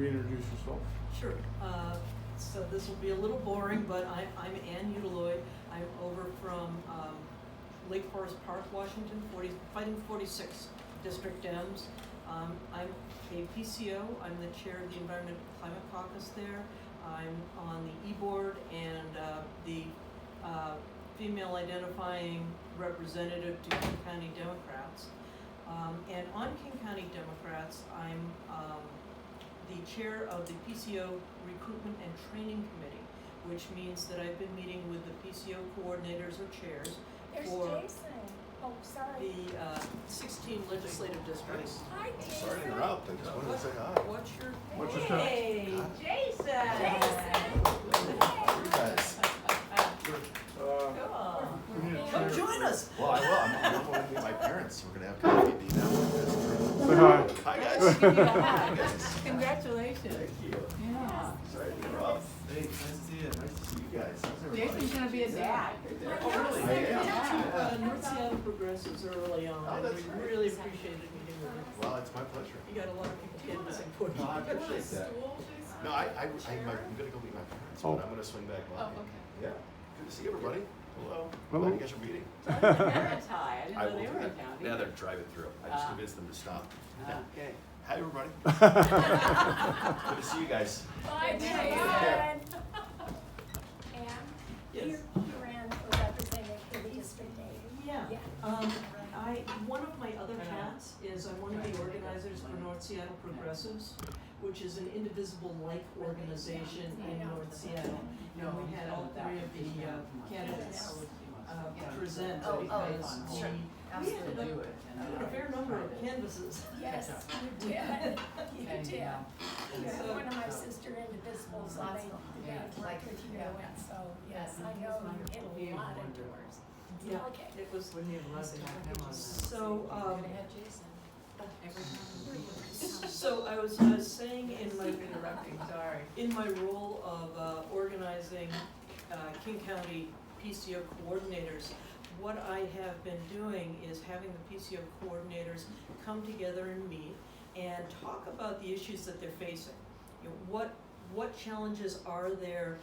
reintroduce yourself? Sure. So this will be a little boring, but I'm Ann Udaloy. I'm over from Lake Forest Park, Washington, fighting 46 District Dems. I'm a PCO. I'm the chair of the Environment Climate Caucus there. I'm on the e-board and the female identifying representative to King County Democrats. And on King County Democrats, I'm the chair of the PCO Recruitment and Training Committee, which means that I've been meeting with the PCO coordinators or chairs for Oh, sorry. the 16 legislative districts. Hi, Jason. Sorry to interrupt, I just wanted to say hi. What's your What's your Jason? You guys. Come join us. Well, I will. I'm going to meet my parents. We're going to have coffee and eat that one. Say hi. Hi, guys. Give you a hug. Hi, guys. Congratulations. Thank you. Yeah. Sorry to interrupt. Hey, nice to see you. Nice to see you guys. How's everybody? Jason's gonna be a dad. Oh, really? I Yeah. North Seattle Progressives early on, Oh, and that's we great. really appreciated meeting with you. Well, it's my pleasure. You got a lot of people canvassing for No, I you. appreciate that. No, I'm going to go meet my parents, but I'm going to swing back by. Oh, okay. Yeah. Good to see everybody. Hello. Hello. Glad you guys are meeting. Parents, hi. I didn't I know will they do were in that. town. Yeah, they're driving through. I just Ah. convinced them to stop. Okay. Hi, everybody. Good to see you guys. Bye, Good Jason. night. Ann, Yes. you ran for representative for the district eight. Yeah. Yeah. One of my other hats is I'm one of the organizers for North Seattle Progressives, which is an indivisible-like organization in North Seattle. And we had all three of the candidates present because we ended up doing a fair number of canvasses. Yes, you did. You did. You're one of my sister indivisibles, and they worked with you, and so, yes, I know you hit a lot of doors. Yeah, Okay. it was. Wouldn't you have loved to have him on? So, Jason. so I was saying in my Interrupting, sorry. in my role of organizing King County PCO coordinators, what I have been doing is having the PCO coordinators come together and meet and talk about the issues that they're facing. You know, what challenges are there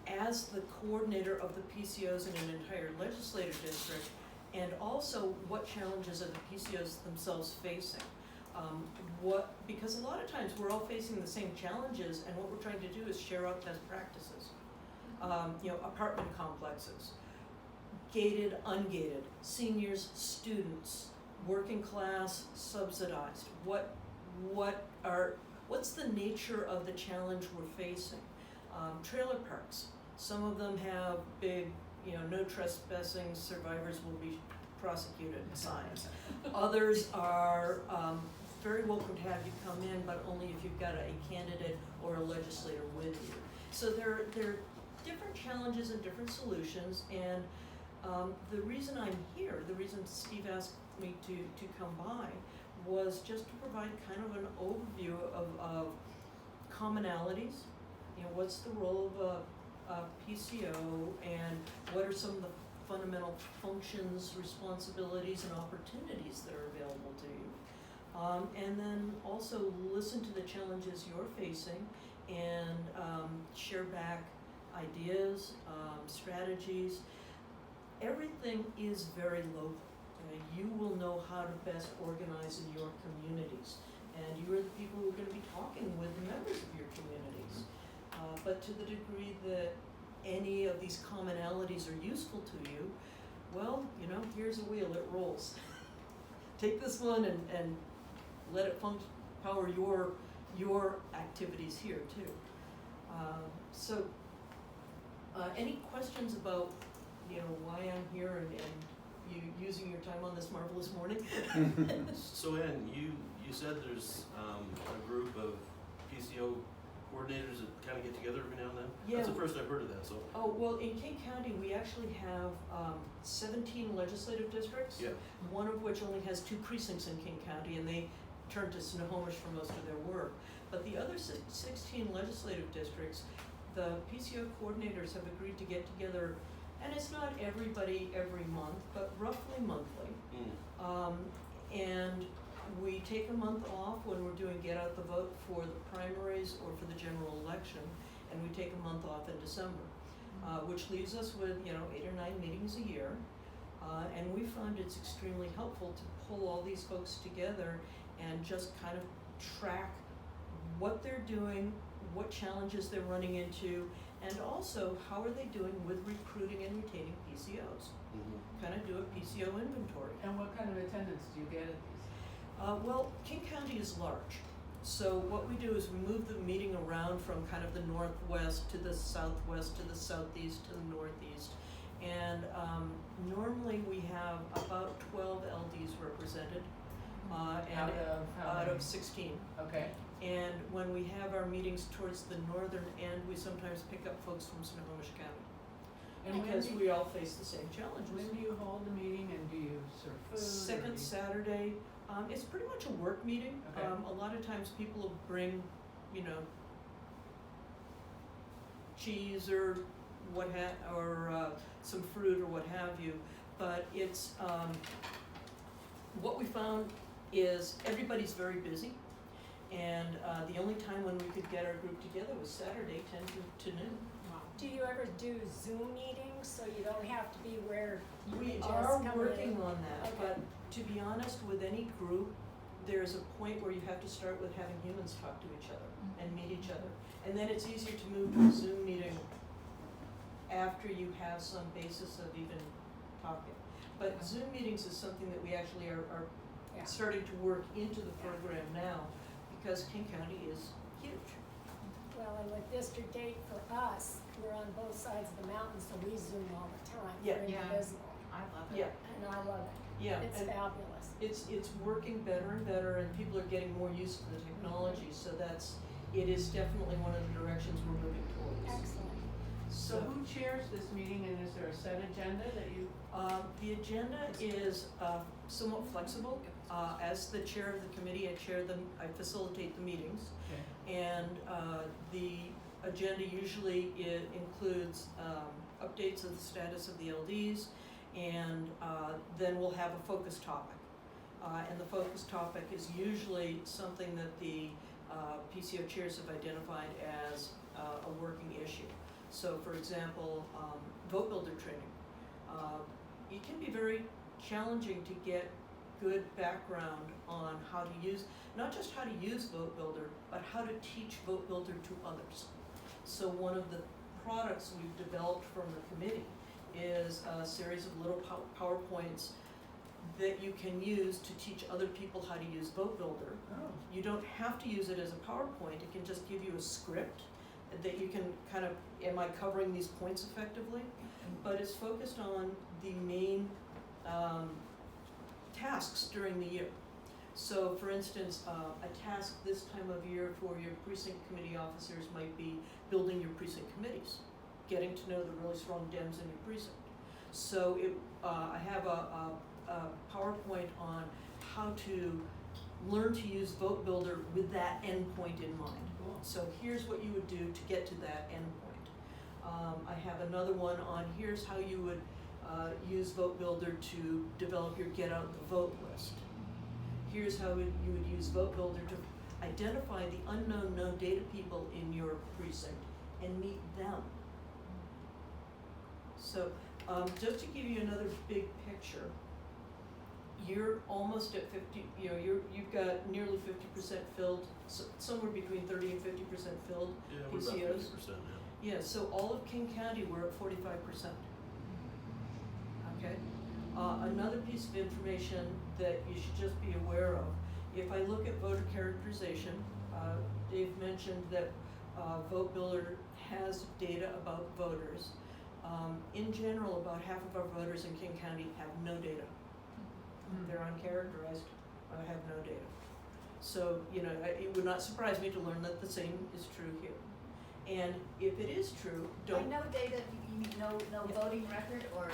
as the coordinator of the PCOs in an entire legislative district, and also what challenges are the PCOs themselves facing. Because a lot of times we're all facing the same challenges, and what we're trying to do is share out best practices. Apartment complexes, gated, ungated, seniors, students, working class, subsidized. What's the nature of the challenge we're facing? Trailer parks. Some of them have big, no trespassing, survivors will be prosecuted signs. Others are very welcome to have you come in, but only if you've got a candidate or a legislator with you. So there are different challenges and different solutions, and the reason I'm here, the reason Steve asked me to come by, was just to provide kind of an overview of commonalities. What's the role of a PCO, and what are some of the fundamental functions, responsibilities, and opportunities that are available to you. And then also listen to the challenges you're facing and share back ideas, strategies. Everything is very local. You will know how to best organize in your communities, and you are the people who are going to be talking with the members of your communities. But to the degree that any of these commonalities are useful to you, well, here's a wheel, it rolls. Take this one and let it power your activities here too. Any questions about why I'm here and you using your time on this marvelous morning? So Ann, you said there's a group of PCO coordinators that kind of get together every now and then? Yeah. That's the first I've heard of that, so. Oh, well, in King County, we actually have 17 legislative districts. Yeah. One of which only has 2 precincts in King County, and they turn to Snohomish for most of their work. But the other 16 legislative districts, the PCO coordinators have agreed to get together, and it's not everybody every month, but roughly monthly. And We take a month off when we're doing get out the vote for the primaries or for the general election, and we take a month off in December, which leaves us with, 8 or 9 meetings a year. And we found it's extremely helpful to pull all these folks together and just kind of track what they're doing, what challenges they're running into, and also how are they doing with recruiting and retaining PCOs. Kind of do a PCO inventory. And what kind of attendance do you get at these? Well, King County is large. So what we do is we move the meeting around from kind of the northwest to the southwest to the southeast to the northeast. And normally we have about 12 LDs represented. And out of 16. Okay. And when we have our meetings towards the northern end, we sometimes pick up folks from Snohomish County. And Because we all face the same challenges. when do you hold the meeting and do you serve food? or Second do you- Saturday, it's pretty much a work meeting. Okay. A lot of times people will bring, cheese or some fruit or what have you. But it's, what we found is everybody's very busy. And the only time when we could get our group together was Saturday, 10 to noon. Do you ever do Zoom meetings, so you don't have to be where you We can just are come in? working on that, Okay. but to be honest, with any group, there's a point where you have to start with having humans talk to each other and meet each other. And then it's easier to move to a Zoom meeting after you have some basis of even talking. But Zoom meetings is something that we actually are Yeah. starting to work into the program now, because King County is huge. Well, and with District 8 for us, we're on both sides of the mountain, so we Zoom all the time. Yeah. We're Yeah. indivisible, I love it. Yeah, and I love it. yeah. It's and fabulous. It's working better and better, and people are getting more used to the technology, so it is definitely one of the directions we're moving towards. Excellent. So who chairs this meeting and is there a set agenda that you? The agenda is somewhat flexible. As the chair of the committee, I facilitate the meetings. Okay. And the agenda usually includes updates of the status of the LDs, and then we'll have a focus topic. And the focus topic is usually something that the PCO chairs have identified as a working issue. So for example, vote builder training. It can be very challenging to get good background on how to use, not just how to use Vote Builder, but how to teach Vote Builder to others. So one of the products we've developed from the committee is a series of little PowerPoints that you can use to teach other people how to use Vote Builder. Oh. You don't have to use it as a PowerPoint, it can just give you a script that you can kind of, am I covering these points effectively? But it's focused on the main tasks during the year. So for instance, a task this time of year for your precinct committee officers might be building your precinct committees, getting to know the really strong Dems in your precinct. So I have a PowerPoint on how to learn to use Vote Builder with that endpoint in mind. Cool. So here's what you would do to get to that endpoint. I have another one on here's how you would use Vote Builder to develop your Get Out the Vote list. Here's how you would use Vote Builder to identify the unknown no data people in your precinct and meet them. So just to give you another big picture, you're almost at 50, you've got nearly 50% filled, so somewhere between 30 and 50% filled. Yeah, we're about PCOs? 50% now. Yeah, so all of King County, we're at 45%. Okay? Another piece of information that you should just be aware of, if I look at voter characterization, Dave mentioned that Vote Builder has data about voters. In general, about half of our voters in King County have no data. They're uncharacterized, have no data. So, it would not surprise me to learn that the same is true here. And if it is true, By don't. no data, you mean no voting record or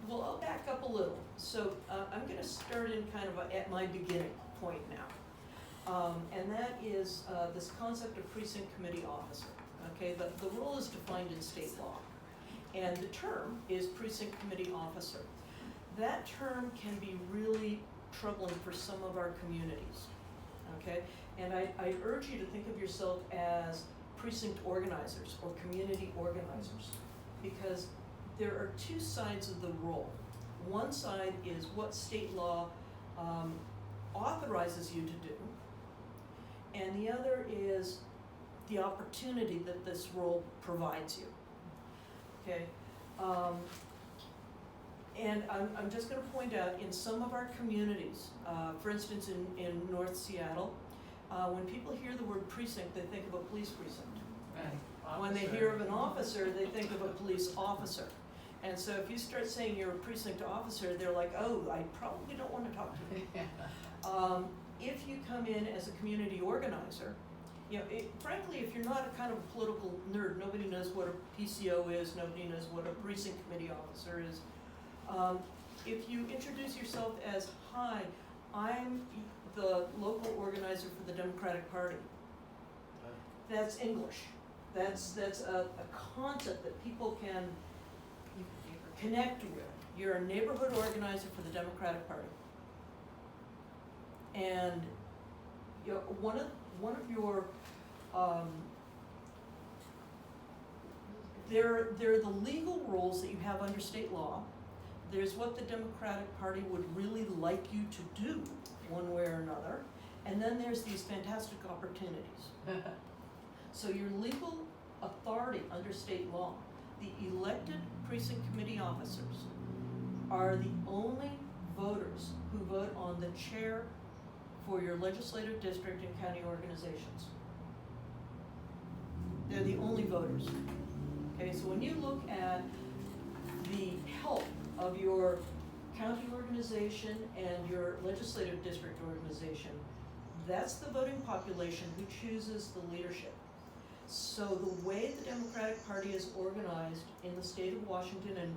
Well, I'll back up a little. So I'm going to start in kind of at my beginning point now. And that is this concept of precinct committee officer. Okay, the role is defined in state law. And the term is precinct committee officer. That term can be really troubling for some of our communities, okay? And I urge you to think of yourself as precinct organizers or community organizers, because there are two sides of the role. One side is what state law authorizes you to do, and the other is the opportunity that this role provides you, okay? And I'm just gonna point out, in some of our communities, for instance, in North Seattle, when people hear the word precinct, they think of a police precinct. When they hear of an officer, they think of a police officer. And so if you start saying you're a precinct officer, they're like, oh, I probably don't wanna talk to you. If you come in as a community organizer, you know, frankly, if you're not a kind of a political nerd, nobody knows what a PCO is, nobody knows what a precinct committee officer is. If you introduce yourself as, hi, I'm the local organizer for the Democratic Party, that's English. That's a concept that people can connect with. You're a neighborhood organizer for the Democratic Party. And you know, one of your there are the legal rules that you have under state law. There's what the Democratic Party would really like you to do one way or another, and then there's these fantastic opportunities. So your legal authority under state law, the elected precinct committee officers are the only voters who vote on the chair for your legislative district and county organizations. They're the only voters. Okay, so when you look at the health of your county organization and your legislative district organization, that's the voting population who chooses the leadership. So the way the Democratic Party is organized in the state of Washington and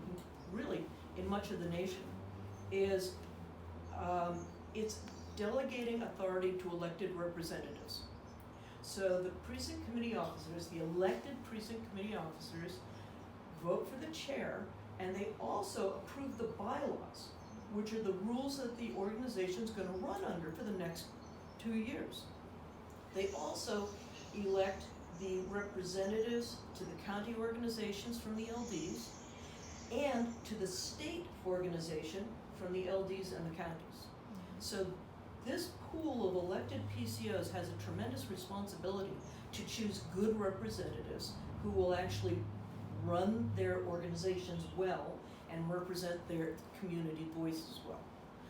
really in much of the nation is it's delegating authority to elected representatives. So the precinct committee officers, the elected precinct committee officers, vote for the chair, and they also approve the bylaws, which are the rules that the organization's gonna run under for the next 2 years. They also elect the representatives to the county organizations from the LDs and to the state organization from the LDs and the counties. So this pool of elected PCOs has a tremendous responsibility to choose good representatives who will actually run their organizations well and represent their community voice as well.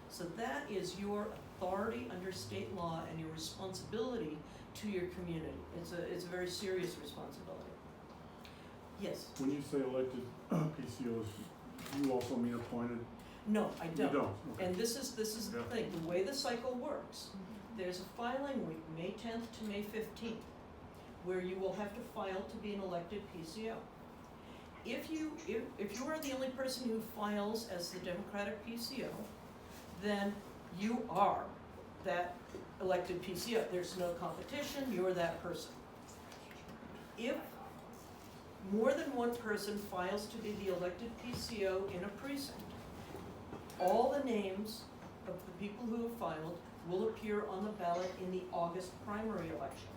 So that is your authority under state law and your responsibility to your community. It's a very serious responsibility. Yes? When you say elected PCOs, you also mean appointed? No, I don't. You don't, okay. And this is the Yeah. thing, the way the cycle works, there's a filing week, May 10th to May 15th, where you will have to file to be an elected PCO. If you are the only person who files as the Democratic PCO, then you are that elected PCO. There's no competition, you're that person. If more than one person files to be the elected PCO in a precinct, all the names of the people who have filed will appear on the ballot in the August primary election.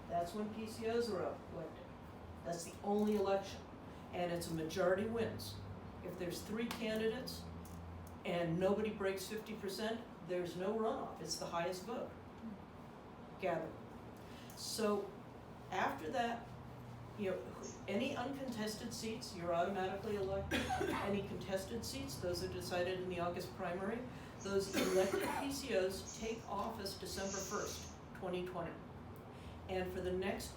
That's when PCOs are elected. That's the only election, and it's a majority wins. If there's 3 candidates and nobody breaks 50%, there's no runoff, it's the highest vote gathered. So after that, you know, any uncontested seats, you're automatically elected. Any contested seats, those are decided in the August primary. Those elected PCOs take office December 1st, 2020. And for the next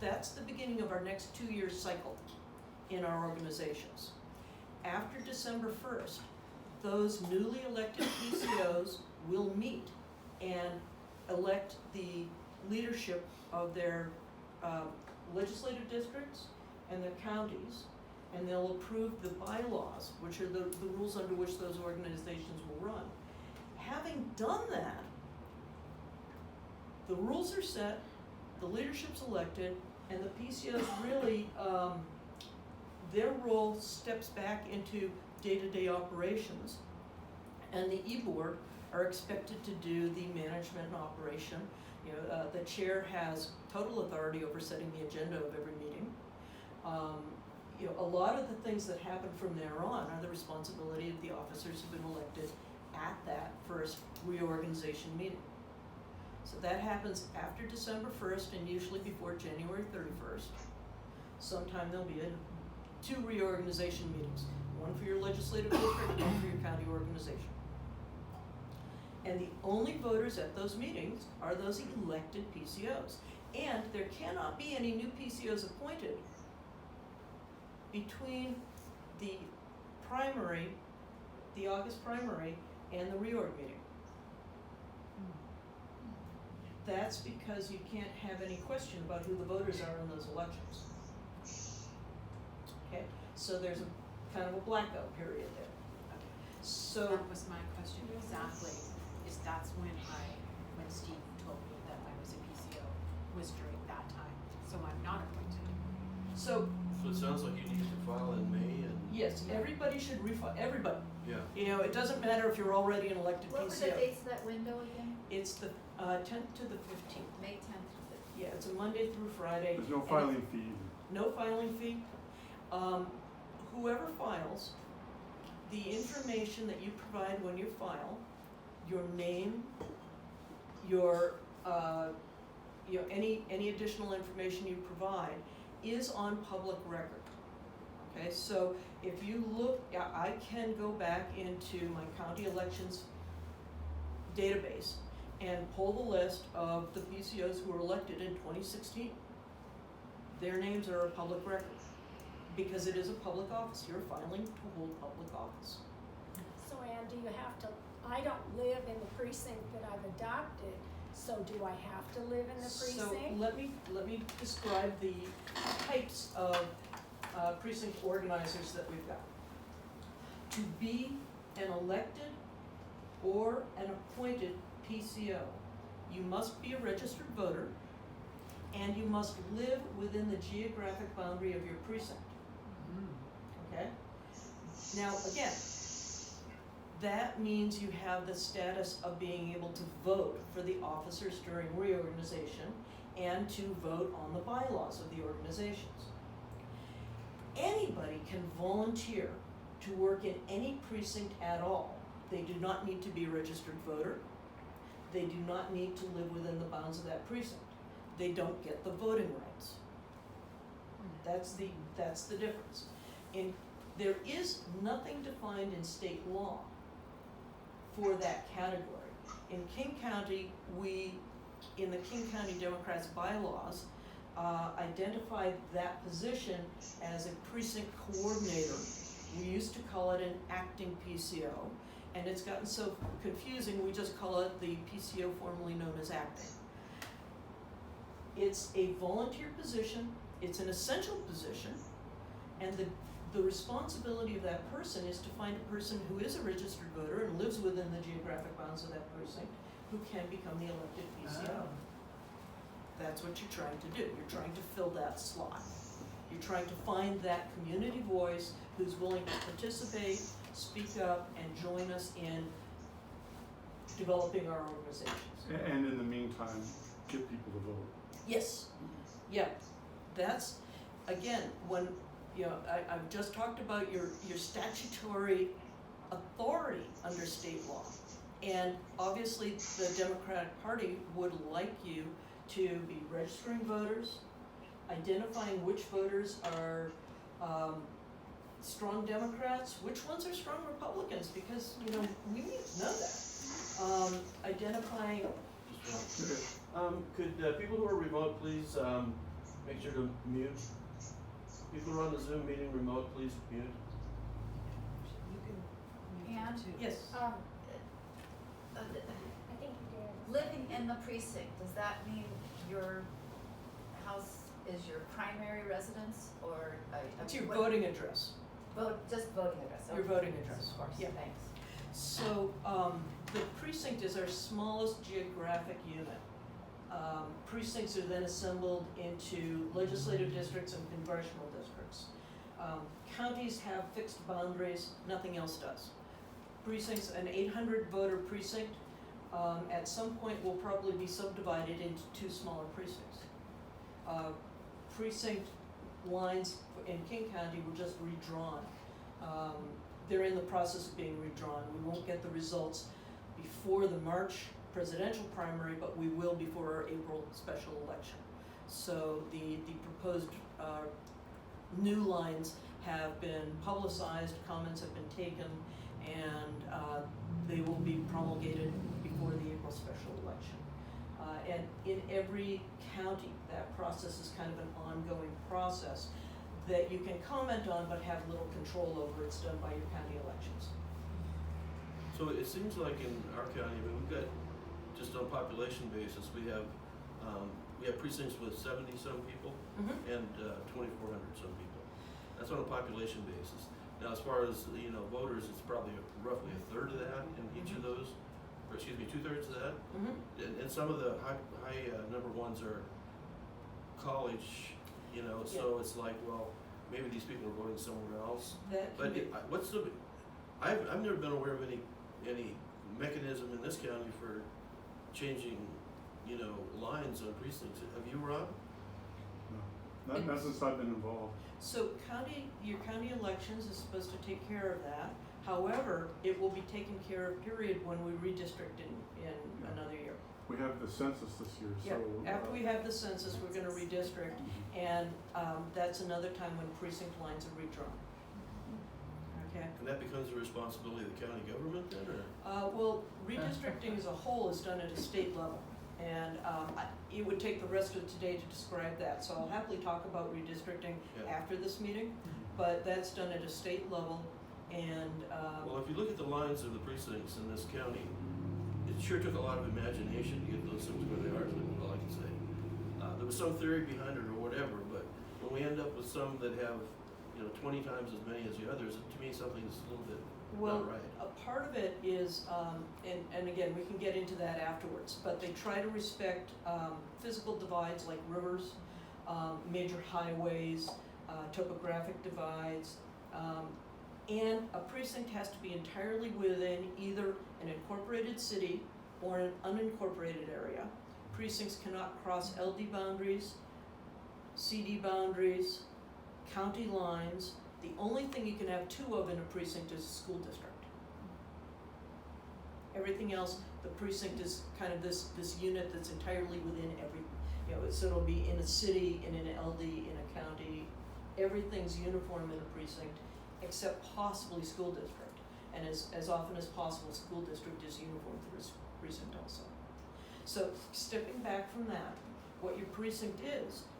that's the beginning of our next 2-year cycle in our organizations. After December 1st, those newly elected PCOs will meet and elect the leadership of their legislative districts and their counties, and they'll approve the bylaws, which are the rules under which those organizations will run. Having done that, the rules are set, the leadership's elected, and the PCOs really, their role steps back into day-to-day operations, and the E-Board are expected to do the management and operation. You know, the chair has total authority over setting the agenda of every meeting. You know, a lot of the things that happen from there on are the responsibility of the officers who've been elected at that first reorganization meeting. So that happens after December 1st and usually before January 31st. Sometime there'll be two reorganization meetings, one for your legislative district and one for your county organization. And the only voters at those meetings are those elected PCOs. And there cannot be any new PCOs appointed between the primary, the August primary, and the reorg meeting. That's because you can't have any question about who the voters are in those elections. Okay, so there's a kind of a blackout period there. So That was my question exactly, is that's when Steve told me that I was a PCO, was during that time, so I'm not appointed. So So it sounds like you need to file in May and. yes, everybody should refile, everybody. Yeah. You know, it doesn't matter if you're already an elected What were the PCO. dates of that window again? It's the 10th to the 15th. May 10th to the. Yeah, it's a Monday through Friday. There's no and filing fee. no filing fee. Whoever files, the information that you provide when you file, your name, your any additional information you provide is on public record. Okay, so if you look, I can go back into my county elections database and pull the list of the PCOs who were elected in 2016. Their names are a public record because it is a public office. You're filing to hold public office. So Ann, do you have to, I don't live in the precinct that I've adopted, so do I have to live in the So precinct? let me describe the types of precinct organizers that we've got. To be an elected or an appointed PCO, you must be a registered voter and you must live within the geographic boundary of your precinct. Okay? Now, again, that means you have the status of being able to vote for the officers during reorganization and to vote on the bylaws of the organizations. Anybody can volunteer to work in any precinct at all. They do not need to be a registered voter. They do not need to live within the bounds of that precinct. They don't get the voting rights. That's the difference. There is nothing defined in state law for that category. In King County, in the King County Democrats bylaws, identified that position as a precinct coordinator. We used to call it an acting PCO, and it's gotten so confusing, we just call it the PCO formerly known as acting. It's a volunteer position, it's an essential position, and the responsibility of that person is to find a person who is a registered voter and lives within the geographic bounds of that precinct, who can become the elected PCO. That's what you're trying to do. You're trying to fill that slot. You're trying to find that community voice who's willing to participate, speak up, and join us in developing our organizations. And in the meantime, get people to vote. Yes, yeah, that's, again, when, I've just talked about your statutory authority under state law. And obviously, the Democratic Party would like you to be registering voters, identifying which voters are strong Democrats, which ones are strong Republicans, because, we need to know that. Identifying, Could people who are remote please make sure to mute? People who are on the Zoom meeting remote, please mute. You can mute And- too. yes, I think you did. living in the precinct, does that mean your house is your primary residence or it's your what- voting address. just voting address? Your okay. voting address, Of course, yeah. thanks. So, the precinct is our smallest geographic unit. Precincts are then assembled into legislative districts and congressional districts. Counties have fixed boundaries, nothing else does. precincts, an 800 voter precinct, at some point will probably be subdivided into 2 smaller precincts. Precinct lines in King County were just redrawn. They're in the process of being redrawn. We won't get the results before the March presidential primary, but we will before our April special election. So the proposed new lines have been publicized, comments have been taken, and they will be promulgated before the April special election. And in every county, that process is kind of an ongoing process that you can comment on but have little control over. It's done by your county elections. So it seems like in our county, I mean, we've got, just on population basis, we have precincts with 70-some people and 2,400 some people. That's on a population basis. Now, as far as, voters, it's probably roughly a third of that in each of those, or excuse me, 2/3 of that. And some of the high number ones are college, so it's like, well, maybe these people are voting somewhere else. But I've never been aware of any mechanism in this county for changing, lines on precincts. Have you, Rob? No, not since I've been involved. So your county elections is supposed to take care of that. However, it will be taken care of, period, when we redistrict in another year. We have the census this year, so. Yeah, after we have the census, we're gonna redistrict, and that's another time when precinct lines are redrawn. Okay? And that becomes the responsibility of the county government then, or? Well, redistricting as a whole is done at a state level, and it would take the rest of today to describe that, so I'll happily talk about redistricting after this meeting, but that's done at a state level, and Well, if you look at the lines of the precincts in this county, it sure took a lot of imagination to get those things where they are, is all I can say. There was some theory behind it or whatever, but when we end up with some that have, 20 times as many as the others, to me, something's a little bit not right. a part of it is, and again, we can get into that afterwards, but they try to respect physical divides like rivers, major highways, topographic divides, and a precinct has to be entirely within either an incorporated city or an unincorporated area. Precincts cannot cross LD boundaries, CD boundaries, county lines. The only thing you can have 2 of in a precinct is a school district. Everything else, the precinct is kind of this unit that's entirely within every, so it'll be in a city, in an LD, in a county. Everything's uniform in a precinct, except possibly school district. And as often as possible, school district is uniform for this precinct also. So stepping back from that, what your precinct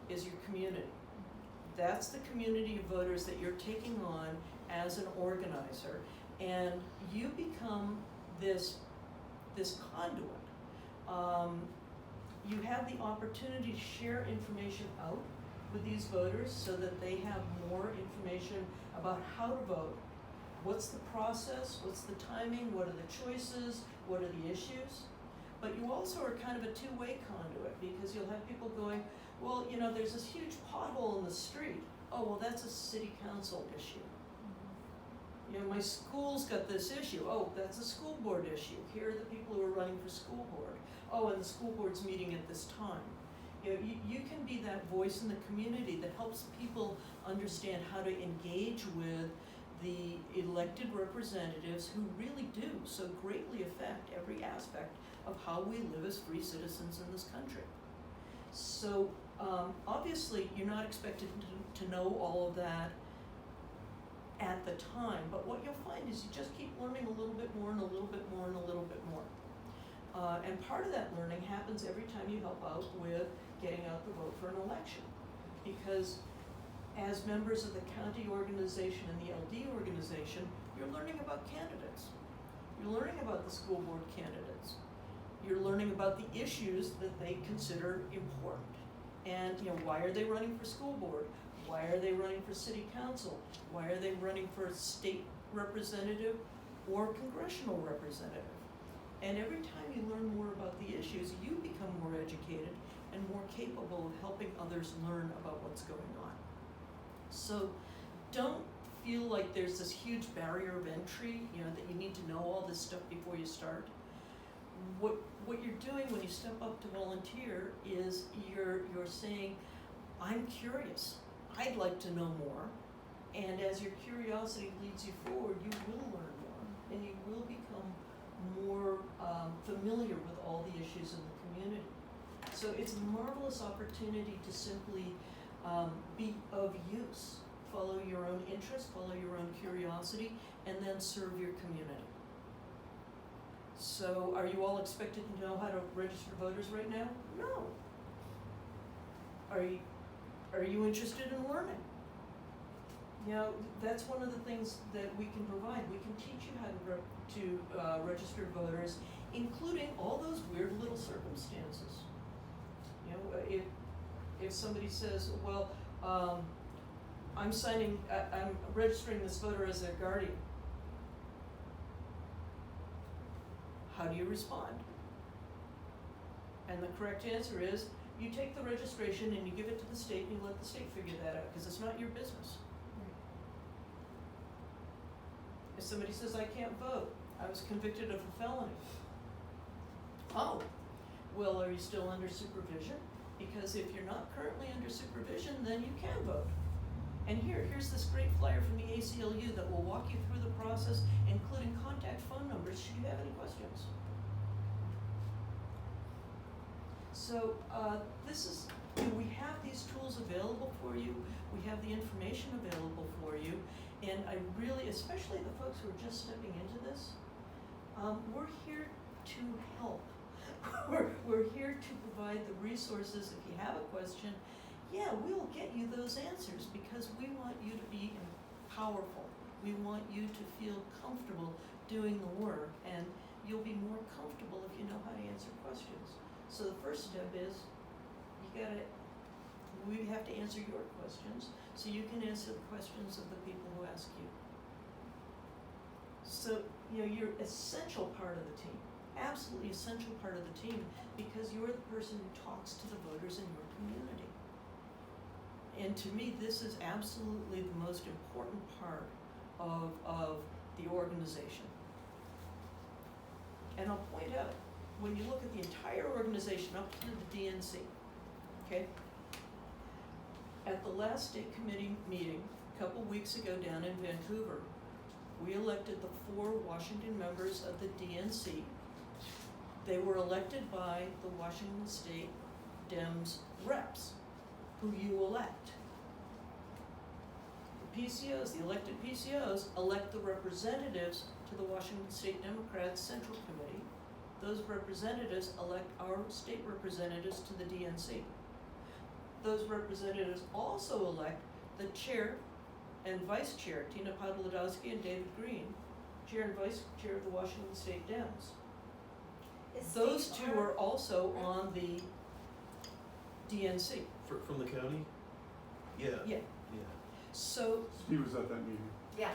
is your community. That's the community of voters that you're taking on as an organizer, and you become this conduit. You have the opportunity to share information out with these voters so that they have more information about how to vote. What's the process? What's the timing? What are the choices? What are the issues? But you also are kind of a two-way conduit, because you'll have people going, well, there's this huge pothole in the street. Oh, well, that's a city council issue. My school's got this issue. Oh, that's a school board issue. Here are the people who are running for school board. Oh, and the school board's meeting at this time. You can be that voice in the community that helps people understand how to engage with the elected representatives who really do so greatly affect every aspect of how we live as free citizens in this country. So obviously you're not expected to know all of that at the time, but what you'll find is you just keep learning a little bit more and a little bit more and a little bit more. And part of that learning happens every time you help out with getting out the vote for an election. Because as members of the county organization and the LD organization, you're learning about candidates. You're learning about the school board candidates. You're learning about the issues that they consider important. And why are they running for school board? Why are they running for city council? Why are they running for a state representative or congressional representative? And every time you learn more about the issues, you become more educated and more capable of helping others learn about what's going on. So don't feel like there's this huge barrier of entry, you know, that you need to know all this stuff before you start. What you're doing when you step up to volunteer is you're saying, I'm curious, I'd like to know more, and as your curiosity leads you forward, you will learn more, and you will become more familiar with all the issues in the community. So it's a marvelous opportunity to simply be of use, follow your own interests, follow your own curiosity, and then serve your community. So are you all expected to know how to register voters right now? No. Are you interested in learning? You know, that's one of the things that we can provide. We can teach you how to register voters, including all those weird little circumstances. You know, if somebody says, well, I'm registering this voter as their guardian. How do you respond? And the correct answer is, you take the registration and you give it to the state and you let the state figure that out, because it's not your business. If somebody says, I can't vote, I was convicted of a felony. Oh, well, are you still under supervision? Because if you're not currently under supervision, then you can vote. And here's this great flyer from the ACLU that will walk you through the process, including contact phone numbers should you have any questions. So we have these tools available for you, we have the information available for you, and I really, especially the folks who are just stepping into this, we're here to help. We're here to provide the resources. If you have a question, yeah, we'll get you those answers, because we want you to be powerful. We want you to feel comfortable doing the work, and you'll be more comfortable if you know how to answer questions. So the first step is, we have to answer your questions, so you can answer the questions of the people who ask you. So, you know, you're an essential part of the team, absolutely essential part of the team, because you're the person who talks to the voters in your community. And to me, this is absolutely the most important part of the organization. And I'll point out, when you look at the entire organization up through the DNC, okay? At the last state committee meeting, a couple weeks ago down in Vancouver, we elected the 4 Washington members of the DNC. They were elected by the Washington State Dems reps, who you elect. The PCOs, the elected PCOs, elect the representatives to the Washington State Democrats Central Committee. Those representatives elect our state representatives to the DNC. Those representatives also elect the chair and vice chair, Tina Podlodowski and David Green, chair and vice chair of the Washington State Dems. Those two are also on the DNC. From the county? Yeah. Yeah. Yeah. So, Steve was at that meeting. Yeah,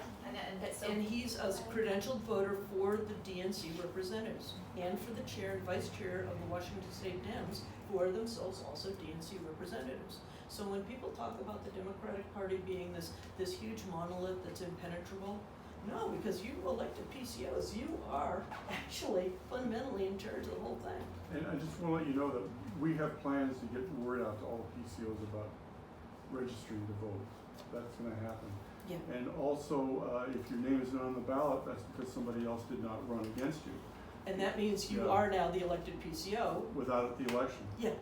so. and he's a credentialed voter for the DNC representatives, and for the chair and vice chair of the Washington State Dems, who are themselves also DNC representatives. So when people talk about the Democratic Party being this huge monolith that's impenetrable, no, because you elected PCOs, you are actually fundamentally in charge of the whole thing. And I just want to let you know that we have plans to get the word out to all the PCOs about registering to vote. That's going to happen. Yeah. And also, if your name is not on the ballot, that's because somebody else did not run against you And that means you Yeah. are now the elected PCO. without the election. Yeah.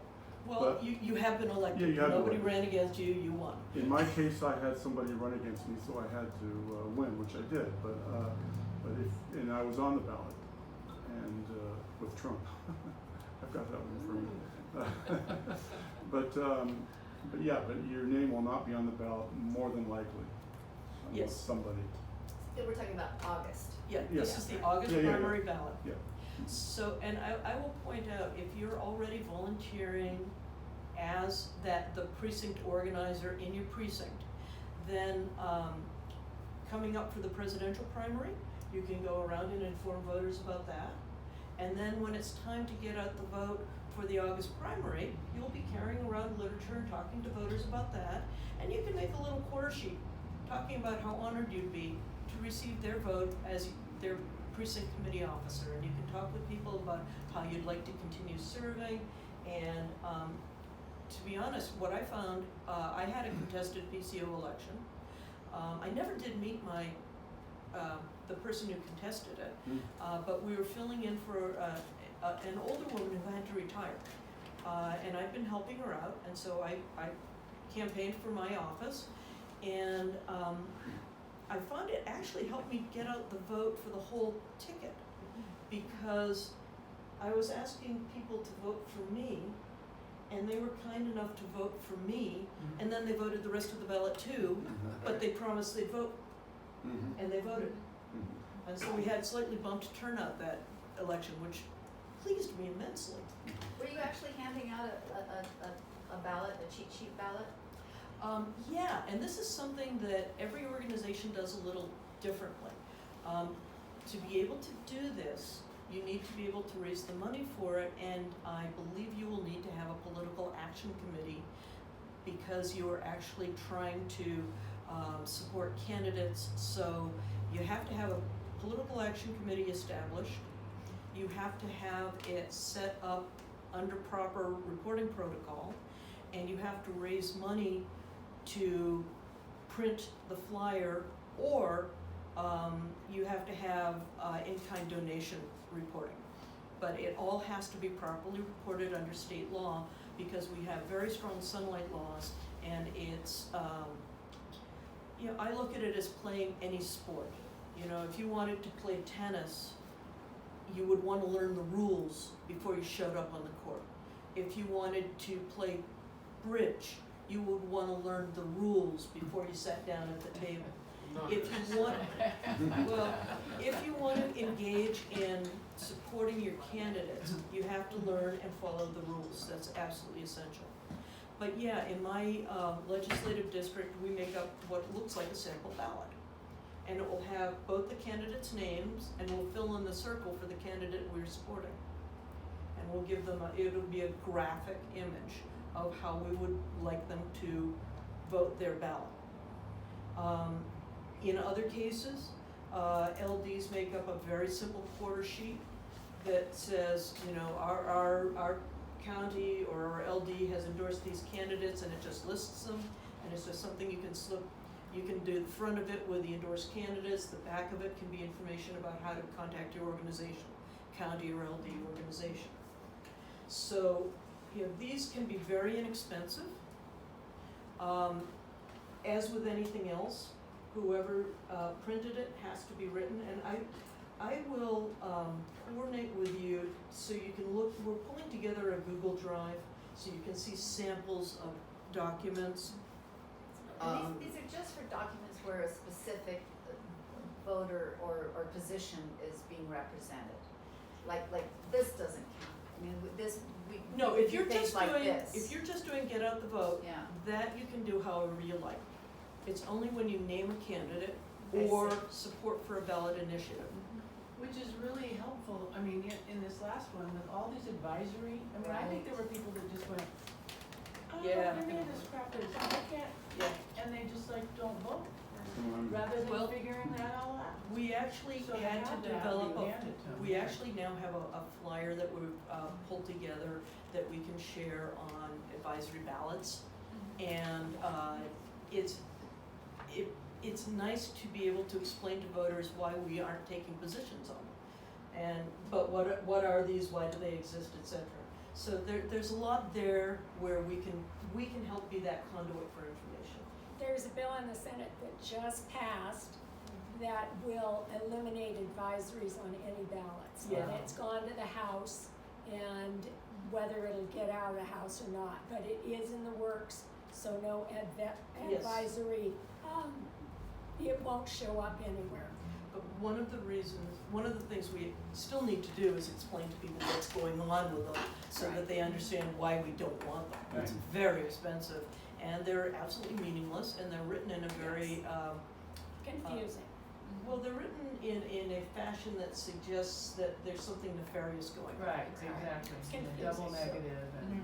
Well, But- you have been elected. Yeah, you have been Nobody elected. ran against you, you won. In my case, I had somebody run against me, so I had to win, which I did. But and I was on the ballot, and with Trump. I've got that one for you. But your name will not be on the ballot, more than likely. Unless Yes. somebody. We're talking about August. Yeah, Yeah. this is the August Yeah. primary ballot. Yeah. So, and I will point out, if you're already volunteering as the precinct organizer in your precinct, then coming up for the presidential primary, you can go around and inform voters about that. And then when it's time to get out the vote for the August primary, you'll be carrying around literature and talking to voters about that. And you can make a little quarter sheet talking about how honored you'd be to receive their vote as their precinct committee officer. And you can talk with people about how you'd like to continue serving. And to be honest, what I found, I had a contested PCO election. I never did meet my the person who contested it, but we were filling in for an older woman who had to retire. And I've been helping her out, and so I campaigned for my office, and I found it actually helped me get out the vote for the whole ticket, because I was asking people to vote for me, and they were kind enough to vote for me, and then they voted the rest of the ballot too, but they promised they'd vote, and they voted. And so we had slightly bumped turnout that election, which pleased me immensely. Were you actually handing out a ballot, a cheat sheet ballot? Yeah, and this is something that every organization does a little differently. To be able to do this, you need to be able to raise the money for it, and I believe you will need to have a political action committee, because you are actually trying to support candidates. So you have to have a political action committee established. You have to have it set up under proper reporting protocol, and you have to raise money to print the flyer, or you have to have in-kind donation reporting. But it all has to be properly reported under state law, because we have very strong sunlight laws, and it's, I look at it as playing any sport. If you wanted to play tennis, you would want to learn the rules before you showed up on the court. If you wanted to play bridge, you would want to learn the rules before you sat down at the table. If you want to engage in supporting your candidates, you have to learn and follow the rules. That's absolutely essential. But yeah, in my legislative district, we make up what looks like a sample ballot. And it will have both the candidates' names, and we'll fill in the circle for the candidate we're supporting. And we'll give them it'll be a graphic image of how we would like them to vote their ballot. In other cases, LDs make up a very simple quarter sheet that says, our county or our LD has endorsed these candidates, and it just lists them, and it's just something you can slip. You can do the front of it with the endorsed candidates, the back of it can be information about how to contact your organization, county or LD organization. So, these can be very inexpensive. As with anything else, whoever printed it has to be written, and I will coordinate with you so you can look. We're pulling together a Google Drive so you can see samples of documents. And these are just for documents where a specific voter or position is being represented. Like this doesn't count. I mean, No, if you're things just like doing this. if you're just doing get out the vote, Yeah. that you can do however you like. It's only when you name a candidate I or see. support for a ballot initiative. Which is really helpful, I mean, in this last one, with all these advisory, I think there were people that just went, Yeah. I mean, this crap is, I can't, Yeah. and they just don't vote, Um, rather Well, than figuring that all out. We actually So they had have to to have develop you hand it to 'em, we yeah. actually now have a flyer that we've pulled together that we can share on advisory ballots. And it's nice to be able to explain to voters why we aren't taking positions on them. But what are these, why do they exist, etc. So there's a lot there where we can help be that conduit for information. There's a bill in the Senate that just passed that will eliminate advisories on any ballots. Yeah. And it's gone to the House, and whether it'll get out of the House or not, but it is in the works, so no Yes. advisory, it won't show up anywhere. But one of the things we still need to do is explain to people what's going on with them, so that they understand why we don't want them. It's Right. very expensive, and they're absolutely meaningless, and they're written in a very, Confusing. well, they're written in a fashion that suggests that there's something nefarious going on. Right, exactly, Confusing. double negative and.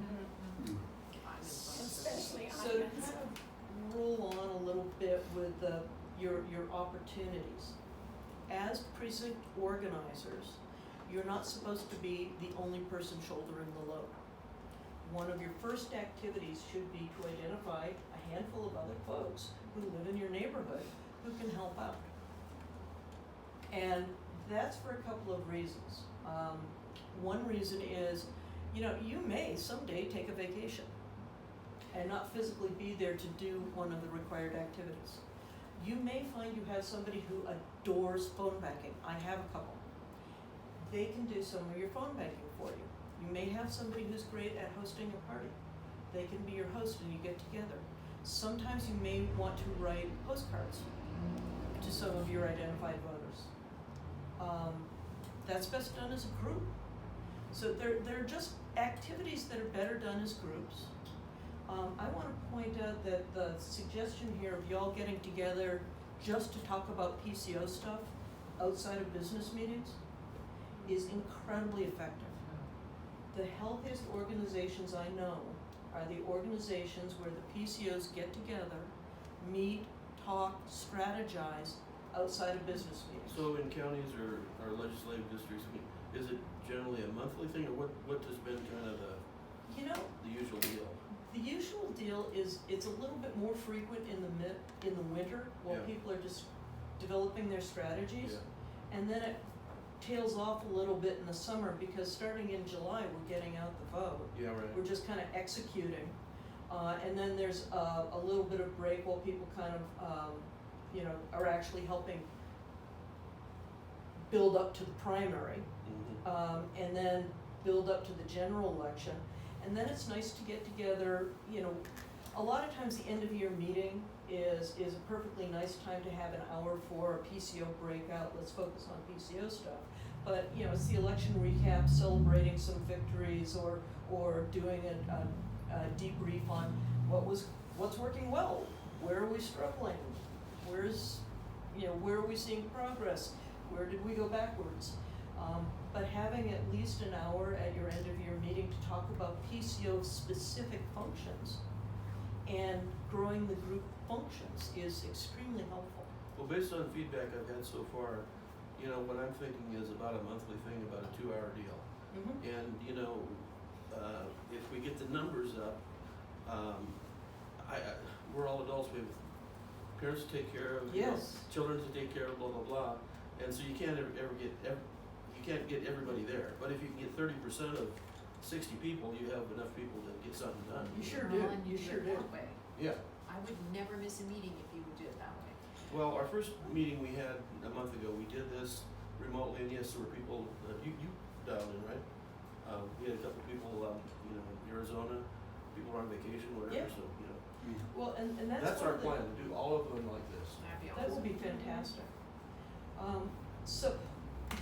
Especially So on to kind of roll on a little bit with the your opportunities. As precinct organizers, you're not supposed to be the only person shouldering the load. One of your first activities should be to identify a handful of other folks who live in your neighborhood who can help out. And that's for a couple of reasons. One reason is, you may someday take a vacation and not physically be there to do one of the required activities. You may find you have somebody who adores phone banking. I have a couple. They can do some of your phone banking for you. You may have somebody who's great at hosting a party. They can be your host and you get together. Sometimes you may want to write postcards to some of your identified voters. That's best done as a group. So they're just activities that are better done as groups. I want to point out that the suggestion here of y'all getting together just to talk about PCO stuff outside of business meetings is incredibly effective. The healthiest organizations I know are the organizations where the PCOs get together, meet, talk, strategize outside of business meetings. So in counties or legislative districts, is it generally a monthly thing, or what has been kind of the usual deal? The usual deal is it's a little bit more frequent in the winter while Yeah. people are just developing their strategies. Yeah. And then it tails off a little bit in the summer because starting in July, we're getting out the vote. Yeah, right. We're just kind of executing. And then there's a little bit of break while people kind of, are actually helping build up to the primary. Mm-hmm. And then build up to the general election. And then it's nice to get together, a lot of times the end of year meeting is a perfectly nice time to have an hour for a PCO breakout. Let's focus on PCO stuff. But, it's the election recap, celebrating some victories or doing a debrief on what's working well, where are we struggling, where are we seeing progress, where did we go backwards? But having at least an hour at your end of year meeting to talk about PCO specific functions and growing the group functions is extremely helpful. Well, based on feedback I've had so far, what I'm thinking is about a monthly thing, about a 2-hour deal. Mm-hmm. And, if we get the numbers up, we're all adults, we have parents to take care of, Yes. children to take care of, blah, blah, blah. And so you can't you can't get everybody there. But if you can get 30% of 60 people, you have enough people to get something done. You sure do. Well, and You do sure it do. that way. Yeah. I would never miss a meeting if you would do it that way. Well, our first meeting we had a month ago, we did this remotely, and yes, there were people, you dialed in, right? We had a couple people, Arizona, people were on vacation, whatever, Yeah. so, Well, and that's That's one our of the- plan, to do all of them like this. That'd be That awesome. would be fantastic. So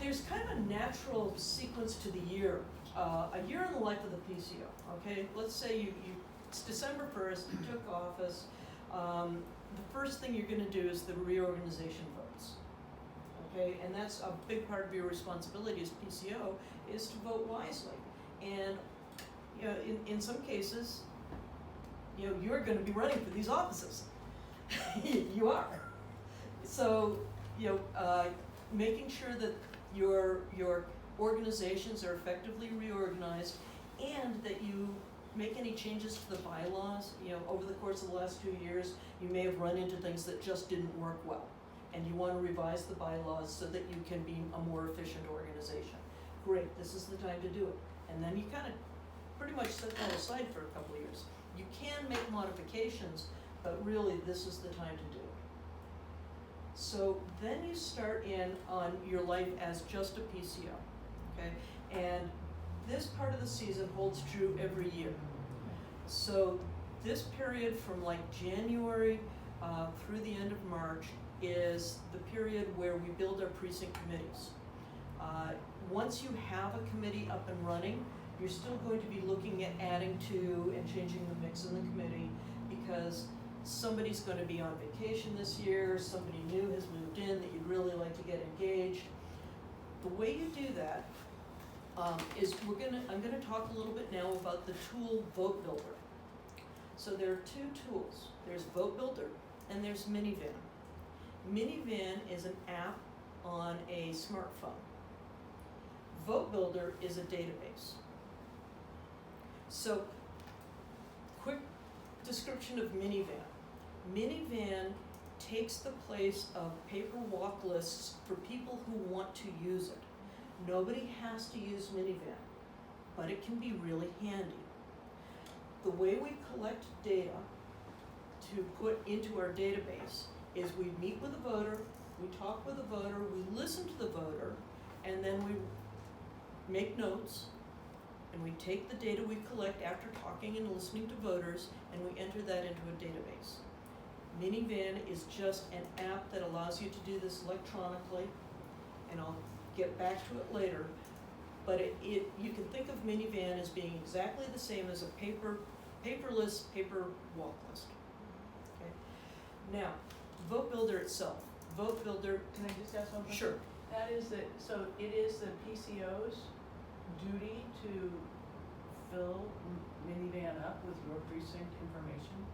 there's kind of a natural sequence to the year, a year in the life of the PCO, okay? Let's say it's December 1st, you took office. The first thing you're gonna do is the reorganization votes, okay? And that's a big part of your responsibility as PCO is to vote wisely. And, in some cases, you're gonna be running for these offices. You are. So, making sure that your organizations are effectively reorganized and that you make any changes to the bylaws. Over the course of the last 2 years, you may have run into things that just didn't work well. And you want to revise the bylaws so that you can be a more efficient organization. Great, this is the time to do it. And then you kind of pretty much set that aside for a couple of years. You can make modifications, but really this is the time to do it. So then you start in on your life as just a PCO, okay? And this part of the season holds true every year. So this period from like January through the end of March is the period where we build our precinct committees. Once you have a committee up and running, you're still going to be looking at adding to and changing the mix in the committee because somebody's going to be on vacation this year, somebody new has moved in that you'd really like to get engaged. The way you do that is I'm gonna talk a little bit now about the tool Vote Builder. So there are two tools. There's Vote Builder and there's Minivan. Minivan is an app on a smartphone. Vote Builder is a database. So, quick description of Minivan. Minivan takes the place of paper walk lists for people who want to use it. Nobody has to use Minivan, but it can be really handy. The way we collect data to put into our database is we meet with a voter, we talk with a voter, we listen to the voter, and then we make notes, and we take the data we collect after talking and listening to voters, and we enter that into a database. Minivan is just an app that allows you to do this electronically, and I'll get back to it later, but you can think of Minivan as being exactly the same as a paperless paper walk list. Okay. Now, Vote Builder itself. Vote Builder. Can I just ask one question? Sure. That is so it is the PCO's duty to fill Minivan up with your precinct information?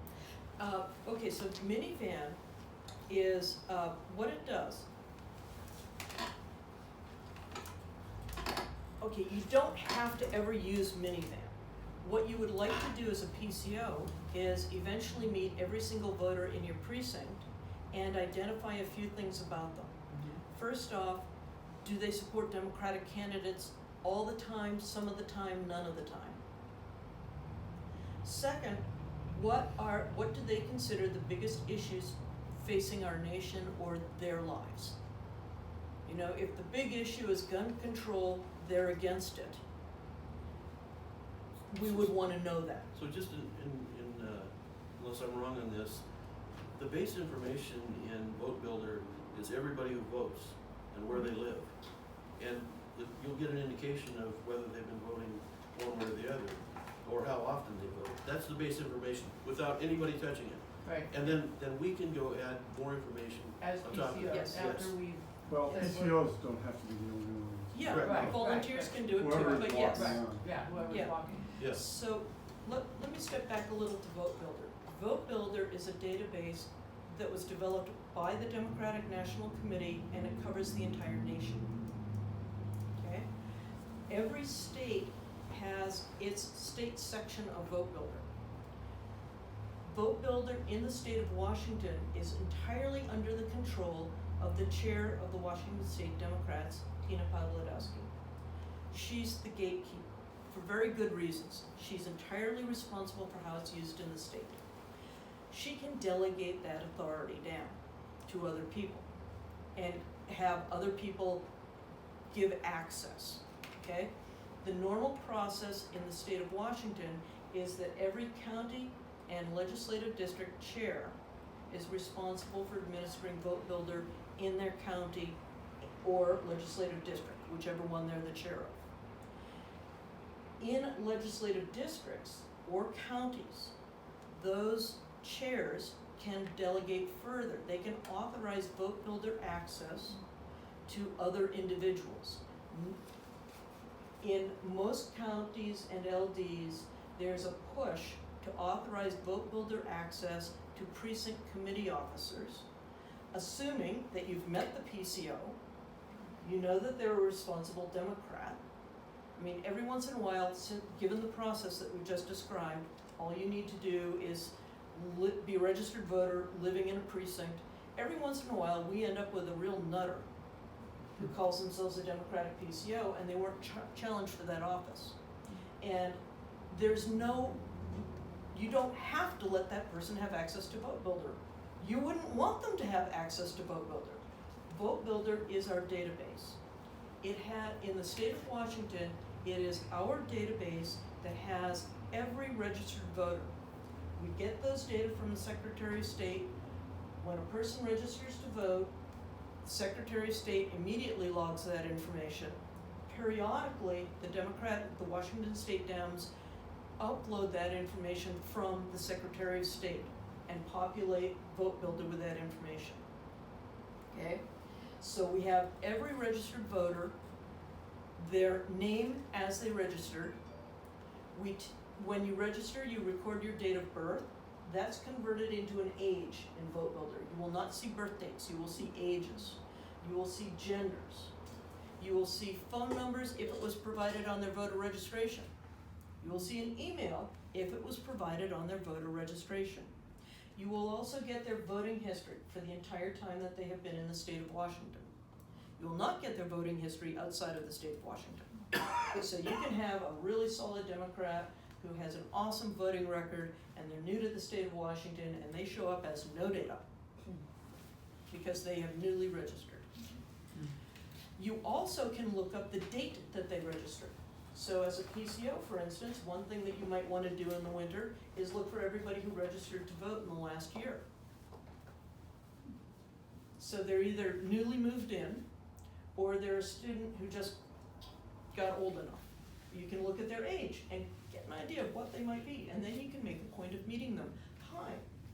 Okay, so Minivan is what it does. Okay, you don't have to ever use Minivan. What you would like to do as a PCO is eventually meet every single voter in your precinct and identify a few things about them. First off, do they support Democratic candidates all the time, some of the time, none of the time? Second, what do they consider the biggest issues facing our nation or their lives? You know, if the big issue is gun control, they're against it. We would want to know that. So just unless I'm wrong on this, the base information in Vote Builder is everybody who votes and where they live. And you'll get an indication of whether they've been voting one way or the other, or how often they vote. That's the base information, without anybody touching it. Right. And then we can go add more information As on top of PCOs, that. Yes. after Yes. we've. Well, Yes. PCOs don't have to be the only ones. Yeah, Right. volunteers Right. can do it too, Whoever's but yes. walking Right, around. yeah, whoever's Yeah. walking. Yes. So let me step back a little to Vote Builder. Vote Builder is a database that was developed by the Democratic National Committee, and it covers the entire nation. Okay? Every state has its state section of Vote Builder. Vote Builder in the state of Washington is entirely under the control of the chair of the Washington State Democrats, Tina Pawlowski. She's the gatekeeper for very good reasons. She's entirely responsible for how it's used in the state. She can delegate that authority down to other people and have other people give access, okay? The normal process in the state of Washington is that every county and legislative district chair is responsible for administering Vote Builder in their county or legislative district, whichever one they're the chair of. In legislative districts or counties, those chairs can delegate further. They can authorize Vote Builder access to other individuals. In most counties and LDs, there's a push to authorize Vote Builder access to precinct committee officers, assuming that you've met the PCO, you know that they're a responsible Democrat. I mean, every once in a while, given the process that we just described, all you need to do is be a registered voter living in a precinct. Every once in a while, we end up with a real nutter who calls themselves a Democratic PCO, and they weren't challenged for that office. And you don't have to let that person have access to Vote Builder. You wouldn't want them to have access to Vote Builder. Vote Builder is our database. In the state of Washington, it is our database that has every registered voter. We get those data from the Secretary of State. When a person registers to vote, the Secretary of State immediately logs that information. Periodically, the Washington State Dems upload that information from the Secretary of State and populate Vote Builder with that information. Okay? So we have every registered voter, their name as they registered. When you register, you record your date of birth. that's converted into an age in Vote Builder. You will not see birth dates, you will see ages, you will see genders, you will see phone numbers if it was provided on their voter registration. You will see an email if it was provided on their voter registration. You will also get their voting history for the entire time that they have been in the state of Washington. You will not get their voting history outside of the state of Washington. So you can have a really solid Democrat who has an awesome voting record and they're new to the state of Washington and they show up as no data because they have newly registered. You also can look up the date that they registered. So as a PCO, for instance, one thing that you might want to do in the winter is look for everybody who registered to vote in the last year. So they're either newly moved in or they're a student who just got old enough. You can look at their age and get an idea of what they might be, and then you can make a point of meeting them. Hi,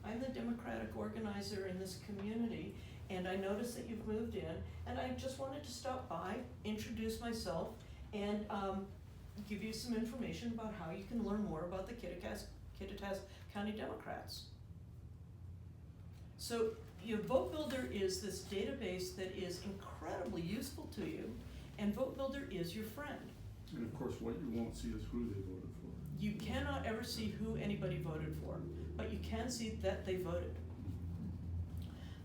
I'm the Democratic organizer in this community, and I noticed that you've moved in, and I just wanted to stop by, introduce myself, and give you some information about how you can learn more about the Kittitas County Democrats. So your Vote Builder is this database that is incredibly useful to you, and Vote Builder is your friend. And of course, what you won't see is who they voted for. You cannot ever see who anybody voted for, but you can see that they voted.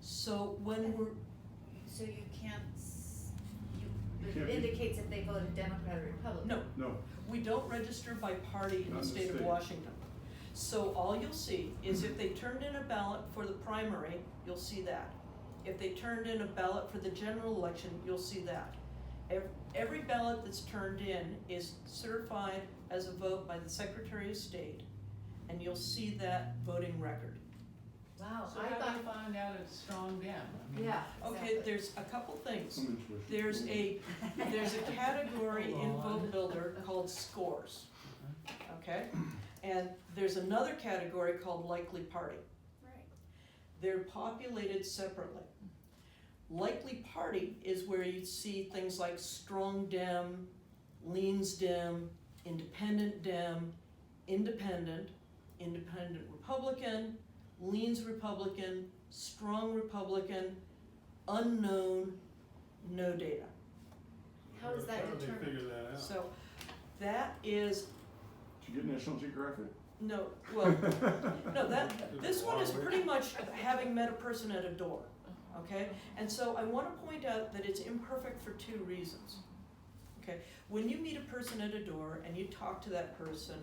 So when we're, So you can't, You it can't- indicates if they voted Democrat or Republican. no, No, we don't register by party in Not the in the state of state. Washington. So all you'll see is if they turned in a ballot for the primary, you'll see that. If they turned in a ballot for the general election, you'll see that. Every ballot that's turned in is certified as a vote by the Secretary of State, and you'll see that voting record. Wow, So I how do thought, you find out it's strong Dem? I mean, yeah, Okay, exactly. there's a couple things. some intuition. There's a category in Vote Builder called scores, okay? And there's another category called likely party. Right. They're populated separately. Likely party is where you see things like strong Dem, leans Dem, independent Dem, independent Republican, leans Republican, strong Republican, unknown, no data. How does that How did they determine? figure that out? So that is, Did you get National Geographic? no, well, no, this one is pretty much having met a person at a door, okay? And so I wanna point out that it's imperfect for two reasons, okay? When you meet a person at a door and you talk to that person,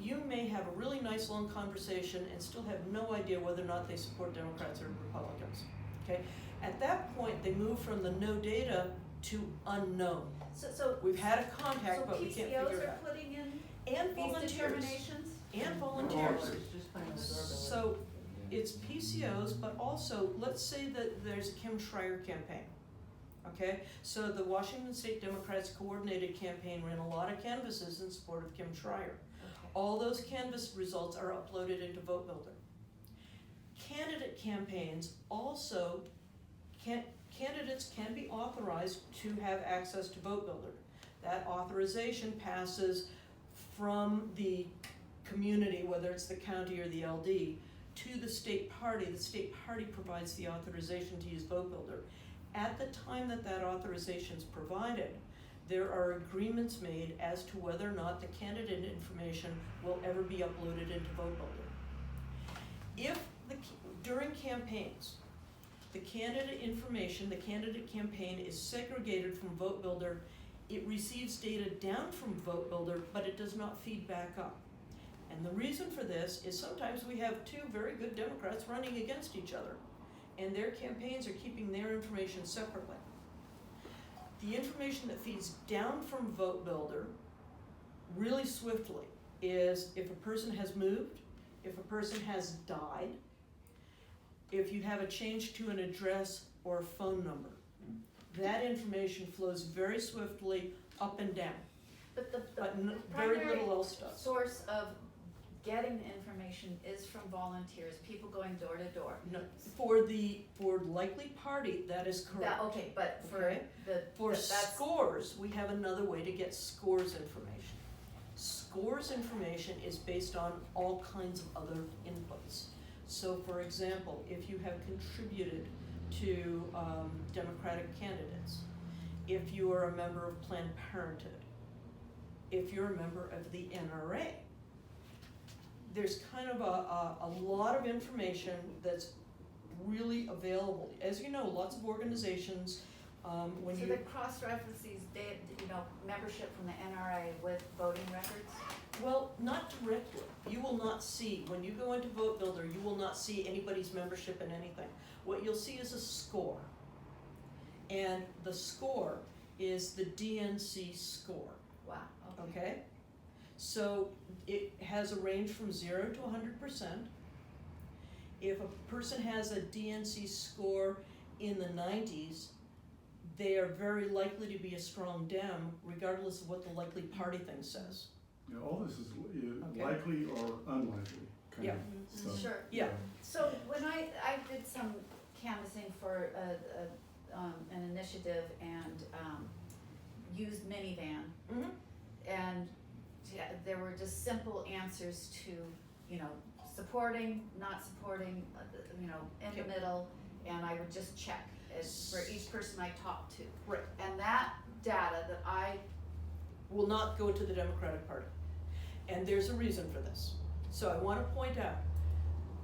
you may have a really nice long conversation and still have no idea whether or not they support Democrats or Republicans, okay? At that point, they move from the no data to unknown. So, We've had a contact, but we can't figure it PCOs are out. putting in And these volunteers, determinations? and Oh, volunteers. It's just playing with doorbell. So it's PCOs, but also, let's say that there's a Kim Schreier campaign, okay? So the Washington State Democrats Coordinated Campaign ran a lot of canvases in support of Kim Schreier. All those canvass results are uploaded into Vote Builder. Candidate campaigns also candidates can be authorized to have access to Vote Builder. That authorization passes from the community, whether it's the county or the LD, to the state party. The state party provides the authorization to use Vote Builder. At the time that that authorization is provided, there are agreements made as to whether or not the candidate information will ever be uploaded into Vote Builder. If during campaigns, the candidate information, the candidate campaign is segregated from Vote Builder, it receives data down from Vote Builder, but it does not feed back up. And the reason for this is sometimes we have two very good Democrats running against each other, and their campaigns are keeping their information separately. The information that feeds down from Vote Builder really swiftly is if a person has moved, if a person has died, if you have a change to an address or a phone number. That information flows very swiftly up and down, But the but very primary little else does. source of getting the information is from volunteers, people going door to door. No, for likely party, that is correct. That, okay, but for Okay. the, For that's, scores, we have another way to get scores information. scores information is based on all kinds of other inputs. So for example, if you have contributed to Democratic candidates, if you are a member of Planned Parenthood, if you're a member of the NRA, there's kind of a lot of information that's really available. As you know, lots of organizations, when So you. that cross-references, membership from the NRA with voting records? Well, not directly. You will not see, when you go into Vote Builder, you will not see anybody's membership in anything. What you'll see is a score. And the score is the DNC score, Wow, okay. okay? So it has a range from 0 to 100%. If a person has a DNC score in the 90s, they are very likely to be a strong Dem, regardless of what the likely party thing says. Yeah, all this is Okay. likely or unlikely kind Yeah. of stuff. Sure. Yeah. So when I did some canvassing for an initiative and used minivan, Mm-hmm. and there were just simple answers to, supporting, not supporting, in the Okay. middle, and I would just check as for each person I talked to. Right. And that data that I, Will not go to the Democratic Party. And there's a reason for this. So I want to point out,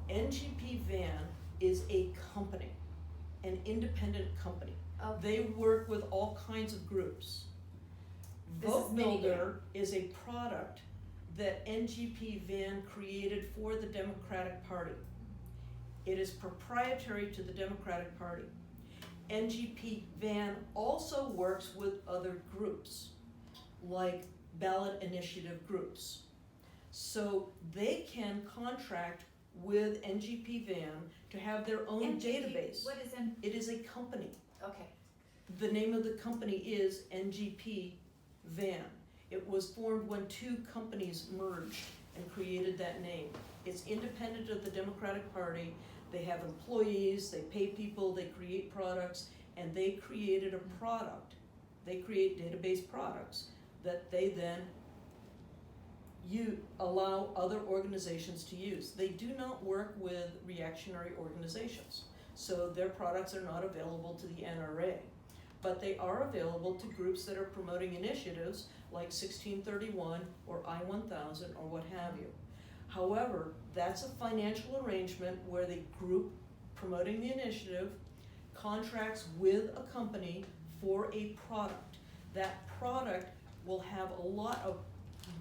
NGP Van is a company, an independent company. They work with all kinds of groups. This is Vote Minivan. Builder is a product that NGP Van created for the Democratic Party. It is proprietary to the Democratic Party. NGP Van also works with other groups, like ballot initiative groups. So they can contract with NGP Van to have their own NGP, database. what is in, It is a company. okay, The name of the company is NGP Van. It was formed when two companies merged and created that name. It's independent of the Democratic Party. They have employees, they pay people, they create products, and they created a product. They create database products that they then allow other organizations to use. They do not work with reactionary organizations, so their products are not available to the NRA. But they are available to groups that are promoting initiatives like 1631 or I-1000 or what have you. However, that's a financial arrangement where the group promoting the initiative contracts with a company for a product. That product will have a lot of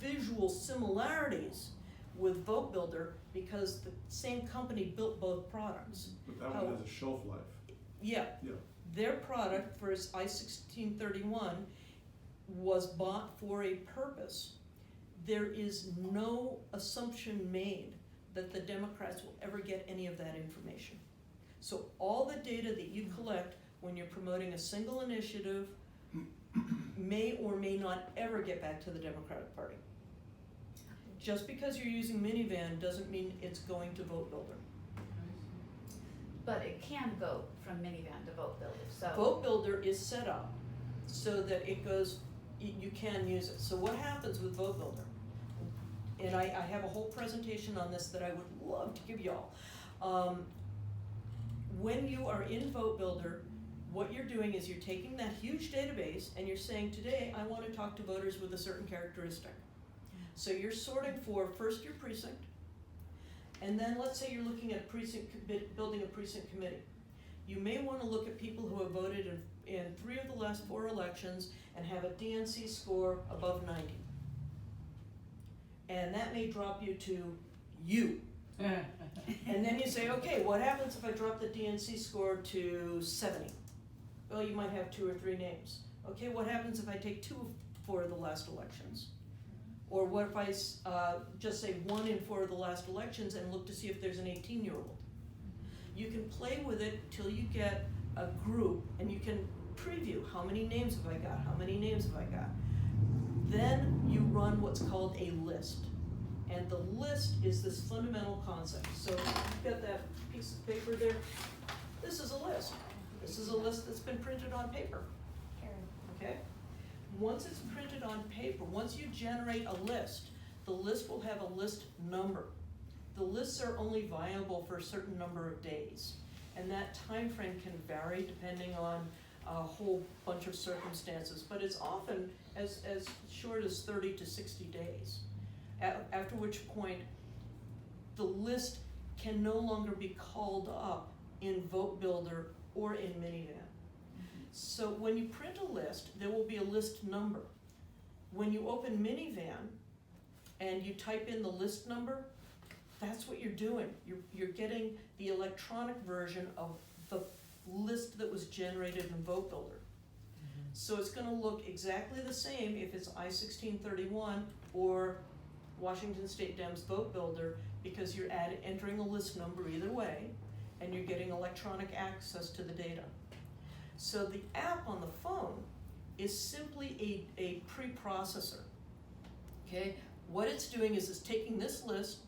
visual similarities with Vote Builder because the same company built both products. But that one has a shelf life. Yeah. Yeah. Their product for its I-1631 was bought for a purpose. There is no assumption made that the Democrats will ever get any of that information. So all the data that you collect when you're promoting a single initiative may or may not ever get back to the Democratic Party. Just because you're using Minivan doesn't mean it's going to Vote Builder. but it can go from minivan to Vote Builder, so. Vote Builder is set up so that it goes, you can use it. So what happens with Vote Builder? And I have a whole presentation on this that I would love to give y'all. When you are in Vote Builder, what you're doing is you're taking that huge database and you're saying, today I want to talk to voters with a certain characteristic. So you're sorting for first your precinct, and then let's say you're looking at building a precinct committee. You may want to look at people who have voted in 3 of the last 4 elections and have a DNC score above 90. And that may drop you to you. And then you say, okay, what happens if I drop the DNC score to 70? Well, you might have 2 or 3 names. Okay, what happens if I take 2 of 4 of the last elections? Or what if I just say 1 in 4 of the last elections and look to see if there's an 18-year-old? You can play with it till you get a group and you can preview how many names have I got, how many names have I got. Then you run what's called a list. And the list is this fundamental concept. So you've got that piece of paper there. This is a list. This is a list that's been printed on paper. Okay? Once it's printed on paper, once you generate a list, the list will have a list number. The lists are only viable for a certain number of days, and that time frame can vary depending on a whole bunch of circumstances, but it's often as short as 30 to 60 days, after which point the list can no longer be called up in Vote Builder or in Minivan. So when you print a list, there will be a list number. When you open Minivan and you type in the list number, that's what you're doing. You're getting the electronic version of the list that was generated in Vote Builder. So it's gonna look exactly the same if it's I-1631 or Washington State Dems Vote Builder, because you're entering a list number either way, and you're getting electronic access to the data. So the app on the phone is simply a preprocessor, okay? What it's doing is it's taking this list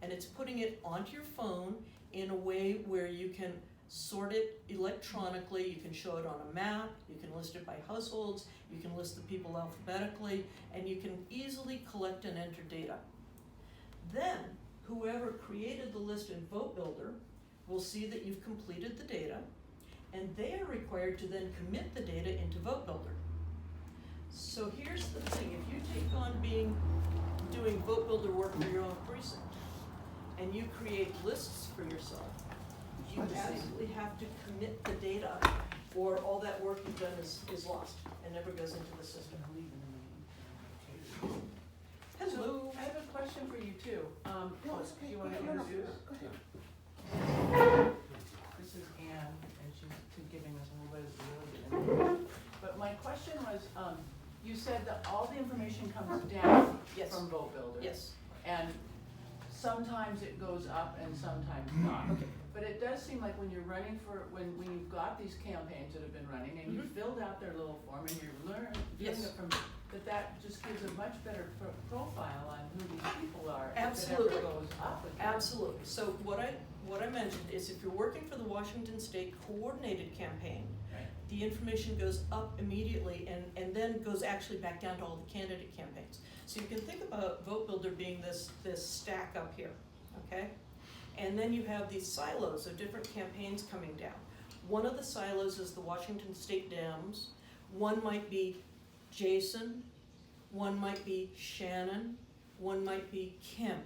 and it's putting it onto your phone in a way where you can sort it electronically. You can show it on a map, you can list it by households, you can list the people alphabetically, and you can easily collect and enter data. Then, whoever created the list in Vote Builder will see that you've completed the data, and they are required to then commit the data into Vote Builder. So here's the thing, if you take on doing Vote Builder work for your own precinct, and you create lists for yourself, you absolutely have to commit the data, or all that work you've done is lost and never goes into the system. Hello. I have a question for you too. Do you want to introduce? This is Anne, and she's giving us a little bit of really good info. But my question was, you said that all the information comes down Yes. from Vote Builder. Yes. And sometimes it goes up and sometimes not. Okay. But it does seem like when you're running when you've got these campaigns that have been running and you've filled out their little form and you're doing Yes. it from, that just gives a much better profile on who these people are. Absolutely. If it ever goes up again. Absolutely. So what I mentioned is if you're working for the Washington State Coordinated Campaign, Right. the information goes up immediately and then goes actually back down to all the candidate campaigns. So you can think about Vote Builder being this stack up here, okay? And then you have these silos of different campaigns coming down. One of the silos is the Washington State Dems. One might be Jason, one might be Shannon, one might be Kim,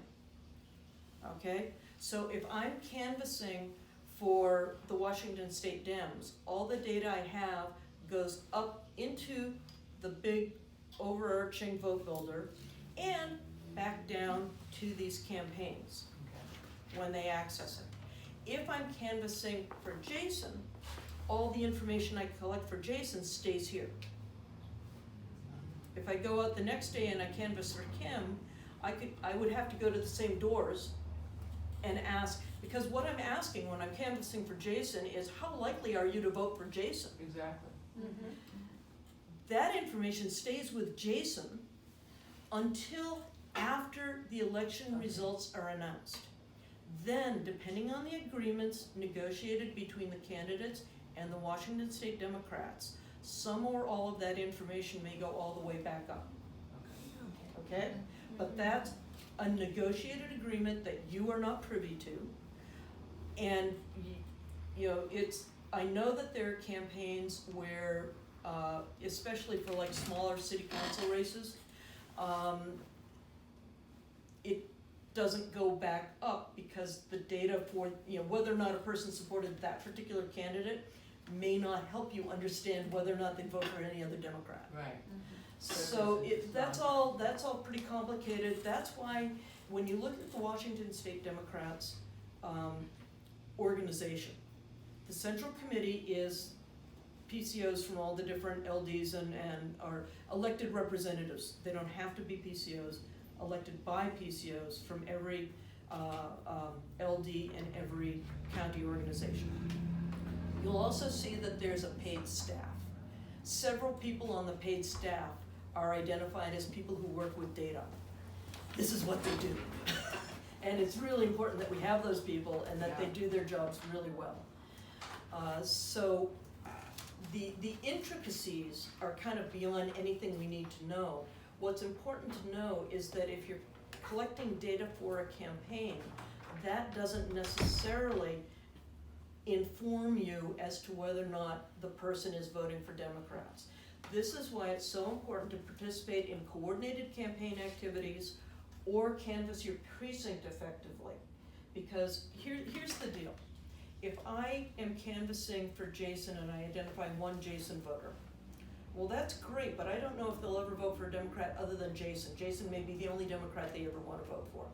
okay? So if I'm canvassing for the Washington State Dems, all the data I have goes up into the big overarching Vote Builder and back down to these campaigns when they access it. If I'm canvassing for Jason, all the information I collect for Jason stays here. If I go out the next day and I canvass for Kim, I would have to go to the same doors and ask, because what I'm asking when I'm canvassing for Jason is, how likely are you to vote for Jason? Exactly. That information stays with Jason until after the election results are announced. Then, depending on the agreements negotiated between the candidates and the Washington State Democrats, some or all of that information may go all the way back up. Okay? But that's a negotiated agreement that you are not privy to. And you know, I know that there are campaigns where, especially for like smaller city council races, it doesn't go back up because the data for, whether or not a person supported that particular candidate may not help you understand whether or not they'd vote for any other Democrat. Right. So that's all pretty complicated. That's why when you look at the Washington State Democrats organization, the Central Committee is PCOs from all the different LDs and are elected representatives. They don't have to be PCOs, elected by PCOs from every LD and every county organization. You'll also see that there's a paid staff. Several people on the paid staff are identified as people who work with data. This is what they do. And it's really important that we have those people and that they do their jobs really well. So the intricacies are kind of beyond anything we need to know. What's important to know is that if you're collecting data for a campaign, that doesn't necessarily inform you as to whether or not the person is voting for Democrats. This is why it's so important to participate in coordinated campaign activities or canvass your precinct effectively. Because here's the deal. If I am canvassing for Jason and I identify one Jason voter, well, that's great, but I don't know if they'll ever vote for a Democrat other than Jason. Jason may be the only Democrat they ever want to vote for.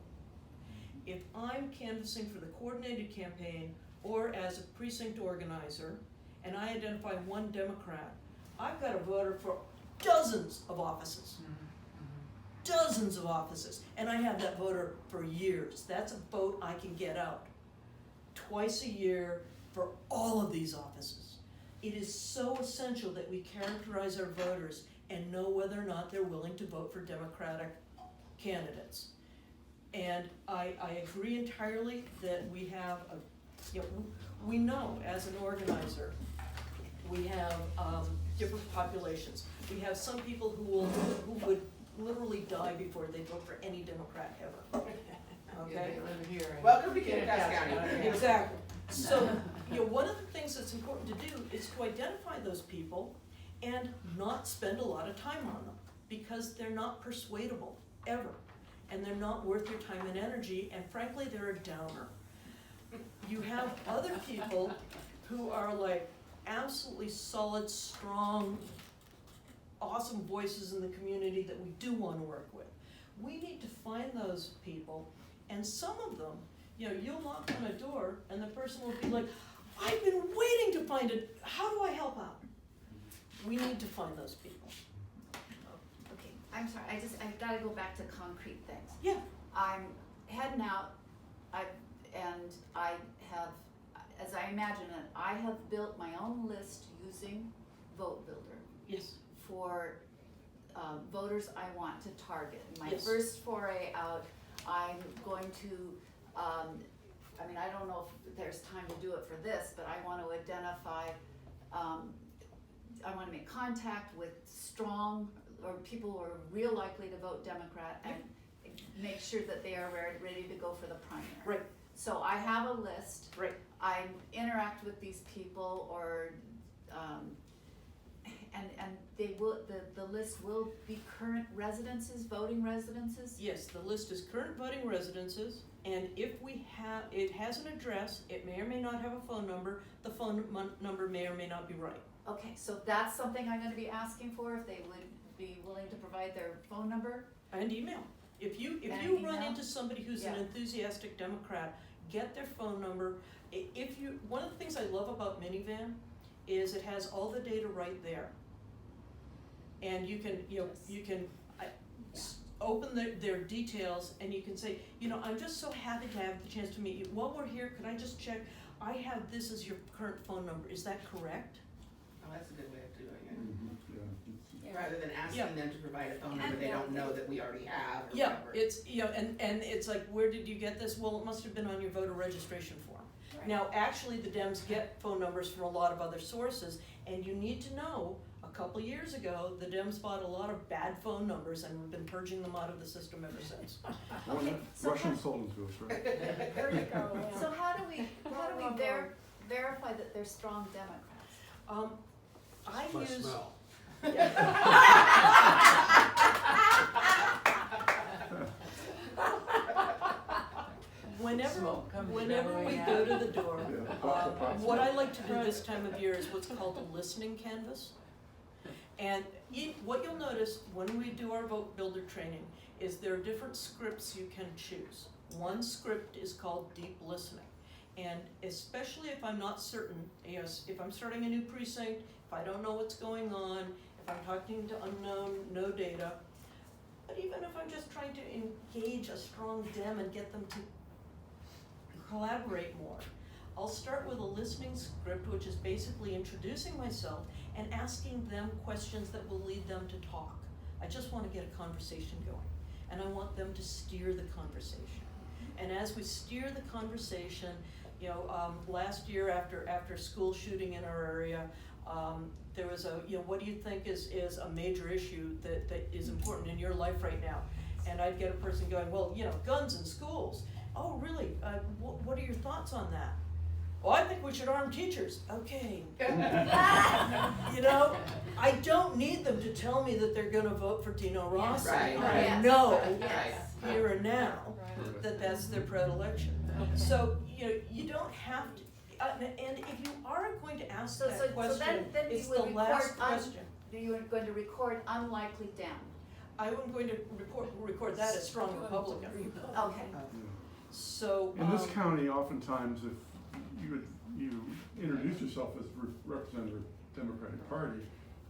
If I'm canvassing for the coordinated campaign or as a precinct organizer and I identify one Democrat, I've got a voter for dozens of offices. Dozens of offices, and I have that voter for years. That's a vote I can get out twice a year for all of these offices. It is so essential that we characterize our voters and know whether or not they're willing to vote for Democratic candidates. And I agree entirely that we have we know as an organizer, we have different populations. We have some people who would literally die before they vote for any Democrat ever. Okay? Welcome to Kansas County. Exactly. So, one of the things that's important to do is to identify those people and not spend a lot of time on them because they're not persuadable, ever. And they're not worth your time and energy, and frankly, they're a downer. You have other people who are like absolutely solid, strong, awesome voices in the community that we do want to work with. We need to find those people, and some of them, you'll knock on a door and the person will be like, I've been waiting to find it, how do I help out? We need to find those people. Okay, I'm sorry, I've gotta go back to concrete things. Yeah. I'm heading out, and I have, as I imagine it, I have built my own list using Vote Builder. Yes. For voters I want to target. My Yes. first foray out, I'm going to, I don't know if there's time to do it for this, but I want to identify, I want to make contact with strong, or people who are real likely to vote Democrat, and make sure that they are ready to go for the primary. Right. So I have a list. Right. I interact with these people, or and they will, the list will be current residences, voting residences? Yes, the list is current voting residences, and if it has an address, it may or may not have a phone number, the phone number may or may not be right. Okay, so that's something I'm gonna be asking for, if they would be willing to provide their phone number? And email. If you And run email? into somebody who's an Yeah. enthusiastic Democrat, get their phone number. One of the things I love about Minivan is it has all the data right there. And you can, open their details, and you can say, I'm just so happy to have the chance to meet you. While we're here, could I just check, I have this as your current phone number, is that correct? Oh, that's a good way of doing it. Yeah. Rather than asking Yeah. them to provide a phone number they don't know that we already have or Yeah, whatever. it's, and it's like, where did you get this? Well, it must have been on your voter registration form. Right. Now, actually, the Dems get phone numbers from a lot of other sources, and you need to know, a couple years ago, the Dems bought a lot of bad phone numbers, and we've been purging them out of the system ever since. Okay, so Russian sold to us, right? There you go, yeah. So how do we verify that they're strong Democrats? I My use. smell. Whenever we go to the door, Yeah, pop. what I like to do this time of year is what's called a listening canvas. And what you'll notice when we do our Vote Builder training is there are different scripts you can choose. One script is called deep listening. And especially if I'm not certain, if I'm starting a new precinct, if I don't know what's going on, if I'm talking to unknown, no data, but even if I'm just trying to engage a strong Dem and get them to collaborate more, I'll start with a listening script, which is basically introducing myself and asking them questions that will lead them to talk. I just want to get a conversation going, and I want them to steer the conversation. And as we steer the conversation, last year after school shooting in our area, there was what do you think is a major issue that is important in your life right now? And I'd get a person going, well, you know, guns in schools. Oh, really? What are your thoughts on that? Well, I think we should arm teachers. Okay. You know, I don't need them to tell me that they're gonna vote for Dino Rossi. Right, I yes. know Yes. here and now that that's their predilection. So, you know, you don't have to, and if you are going to ask So that question, then you it's would the last record question. You are going to record unlikely down. I'm going to record that as strong Republican. Okay. So, In this county, oftentimes, if you introduce yourself as representative of the Democratic Party,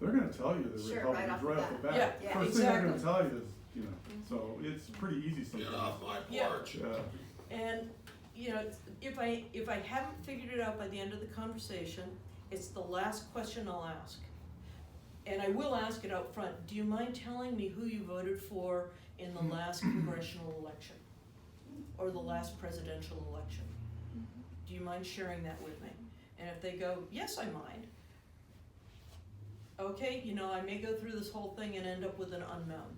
they're gonna tell you the Sure, right Republicans off right off the bat. Yeah, yeah, First thing they're gonna exactly. tell you is, you know, so it's pretty easy sometimes. Yeah. Yeah. And, you know, if I haven't figured it out by the end of the conversation, it's the last question I'll ask. And I will ask it out front. Do you mind telling me who you voted for in the last congressional election? Or the last presidential election? Do you mind sharing that with me? And if they go, yes, I mind. Okay, you know, I may go through this whole thing and end up with an unknown.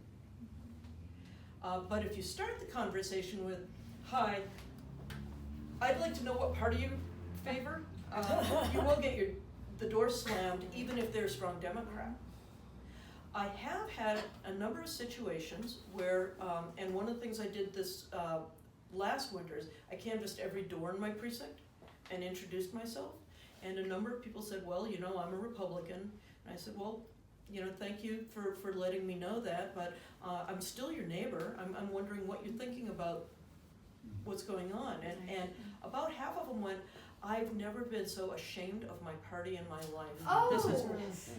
But if you start the conversation with, hi, I'd like to know what party you favor, you will get the door slammed even if they're a strong Democrat. I have had a number of situations where, and one of the things I did this last winter is I canvassed every door in my precinct and introduced myself. And a number of people said, well, you know, I'm a Republican. And I said, well, you know, thank you for letting me know that, but I'm still your neighbor. I'm wondering what you're thinking about what's going on. And about half of them went, I've never been so ashamed of my party in my life. Oh. This is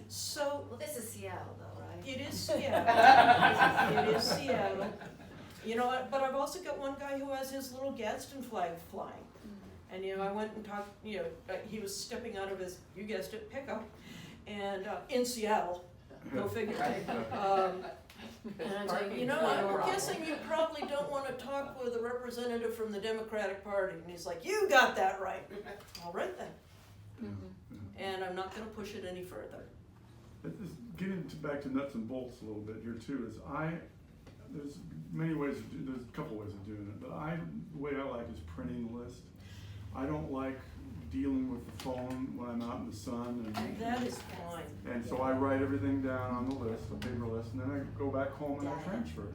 so. Well, this is Seattle though, right? It is Seattle. It is Seattle. You know, but I've also got one guy who has his little Gadsden flag flying. And, you know, I went and talked, you know, he was stepping out of his, you guessed it, pickup, and in Seattle, go figure. And I'm saying, you know, I'm guessing you probably don't want to talk with a representative from the Democratic Party. And he's like, you got that right. All right then. And I'm not going to push it any further. Getting back to nuts and bolts a little bit here too is there's many ways there's a couple ways of doing it, but the way I like is printing the list. I don't like dealing with the phone when I'm out in the sun and That is fine. and so I write everything down on the list, the paper list, and then I go back home and I transfer it.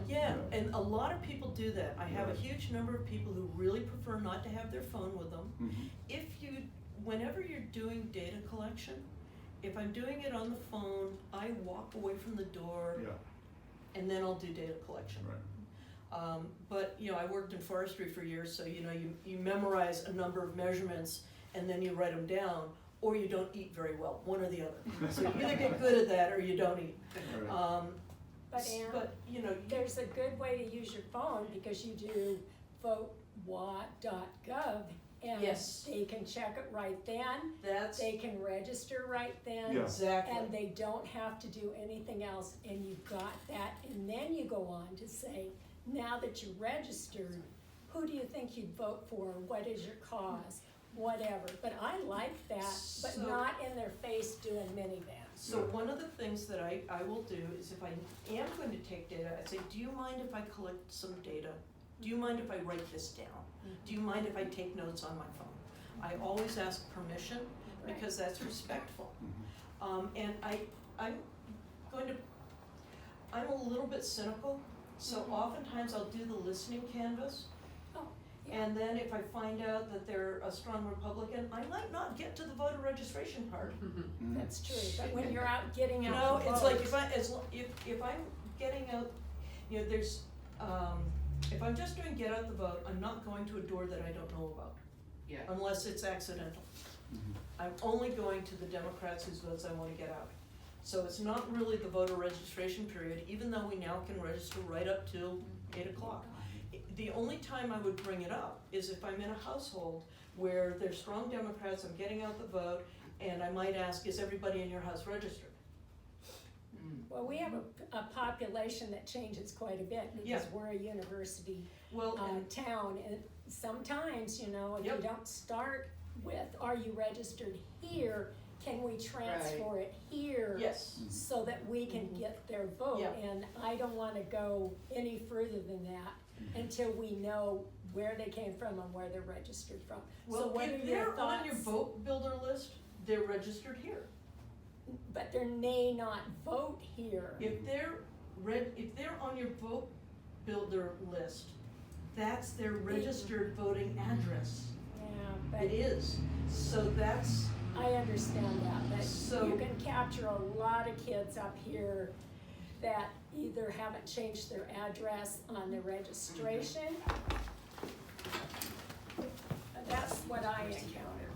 Yeah, and a lot of people do that. I have a huge number of people who really prefer not to have their phone with them. Whenever you're doing data collection, if I'm doing it on the phone, I walk away from the door and then I'll do data collection. Right. But, you know, I worked in forestry for years, so, you know, you memorize a number of measurements and then you write them down, or you don't eat very well, one or the other. So you either get good at that or you don't eat. Right. But, you know, There's a good way to use your phone because you do vote.gov and Yes. they can check it right then. that's They can register right then. Yeah. exactly. And they don't have to do anything else, and you've got that, and then you go on to say, now that you're registered, who do you think you'd vote for, what is your cause, whatever, but I like that, but So- not in their face doing minivans. So one of the things that I will do is if I am going to take data, I say, do you mind if I collect some data? Do you mind if I write this down? Do you mind if I take notes on my phone? I always ask permission because that's respectful. And I'm a little bit cynical, so oftentimes I'll do the listening canvas. Yeah. And then if I find out that they're a strong Republican, I might not get to the voter registration part. That's true, but when you're out getting You out know, the it's like votes, if I'm getting out, you know, there's, if I'm just doing get out the vote, I'm not going to a door that I don't know about, Yeah. unless it's accidental. I'm only going to the Democrats whose votes I wanna get out. So it's not really the voter registration period, even though we now can register right up till 8 o'clock. The only time I would bring it up is if I'm in a household where there's strong Democrats, I'm getting out the vote, and I might ask, is everybody in your house registered? well, we have a population that changes quite a bit because Yeah. we're a university Well, town, and sometimes, you know, if you Yep. don't start with, are you registered here, can we transfer it here? Yes, So that we can get their vote, Yeah. and I don't wanna go any further than that until we know where they came from and where they're registered from. So well, what are if your they're on your thoughts? vote builder list, they're registered here. But they may not vote here. If they're if they're on your vote builder list, that's their registered voting address. Yeah, It but is, so that's, I understand that, but So- you can capture a lot of kids up here that either haven't changed their address on the registration. That's what I encountered.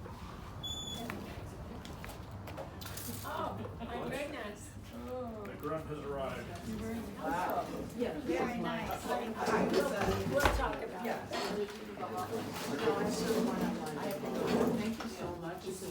Oh, my goodness. Oh. The grunt has arrived. Wow. yeah. Very nice. We'll talk about Yeah. it. No, I'm so one-on-one. Thank you so much. This is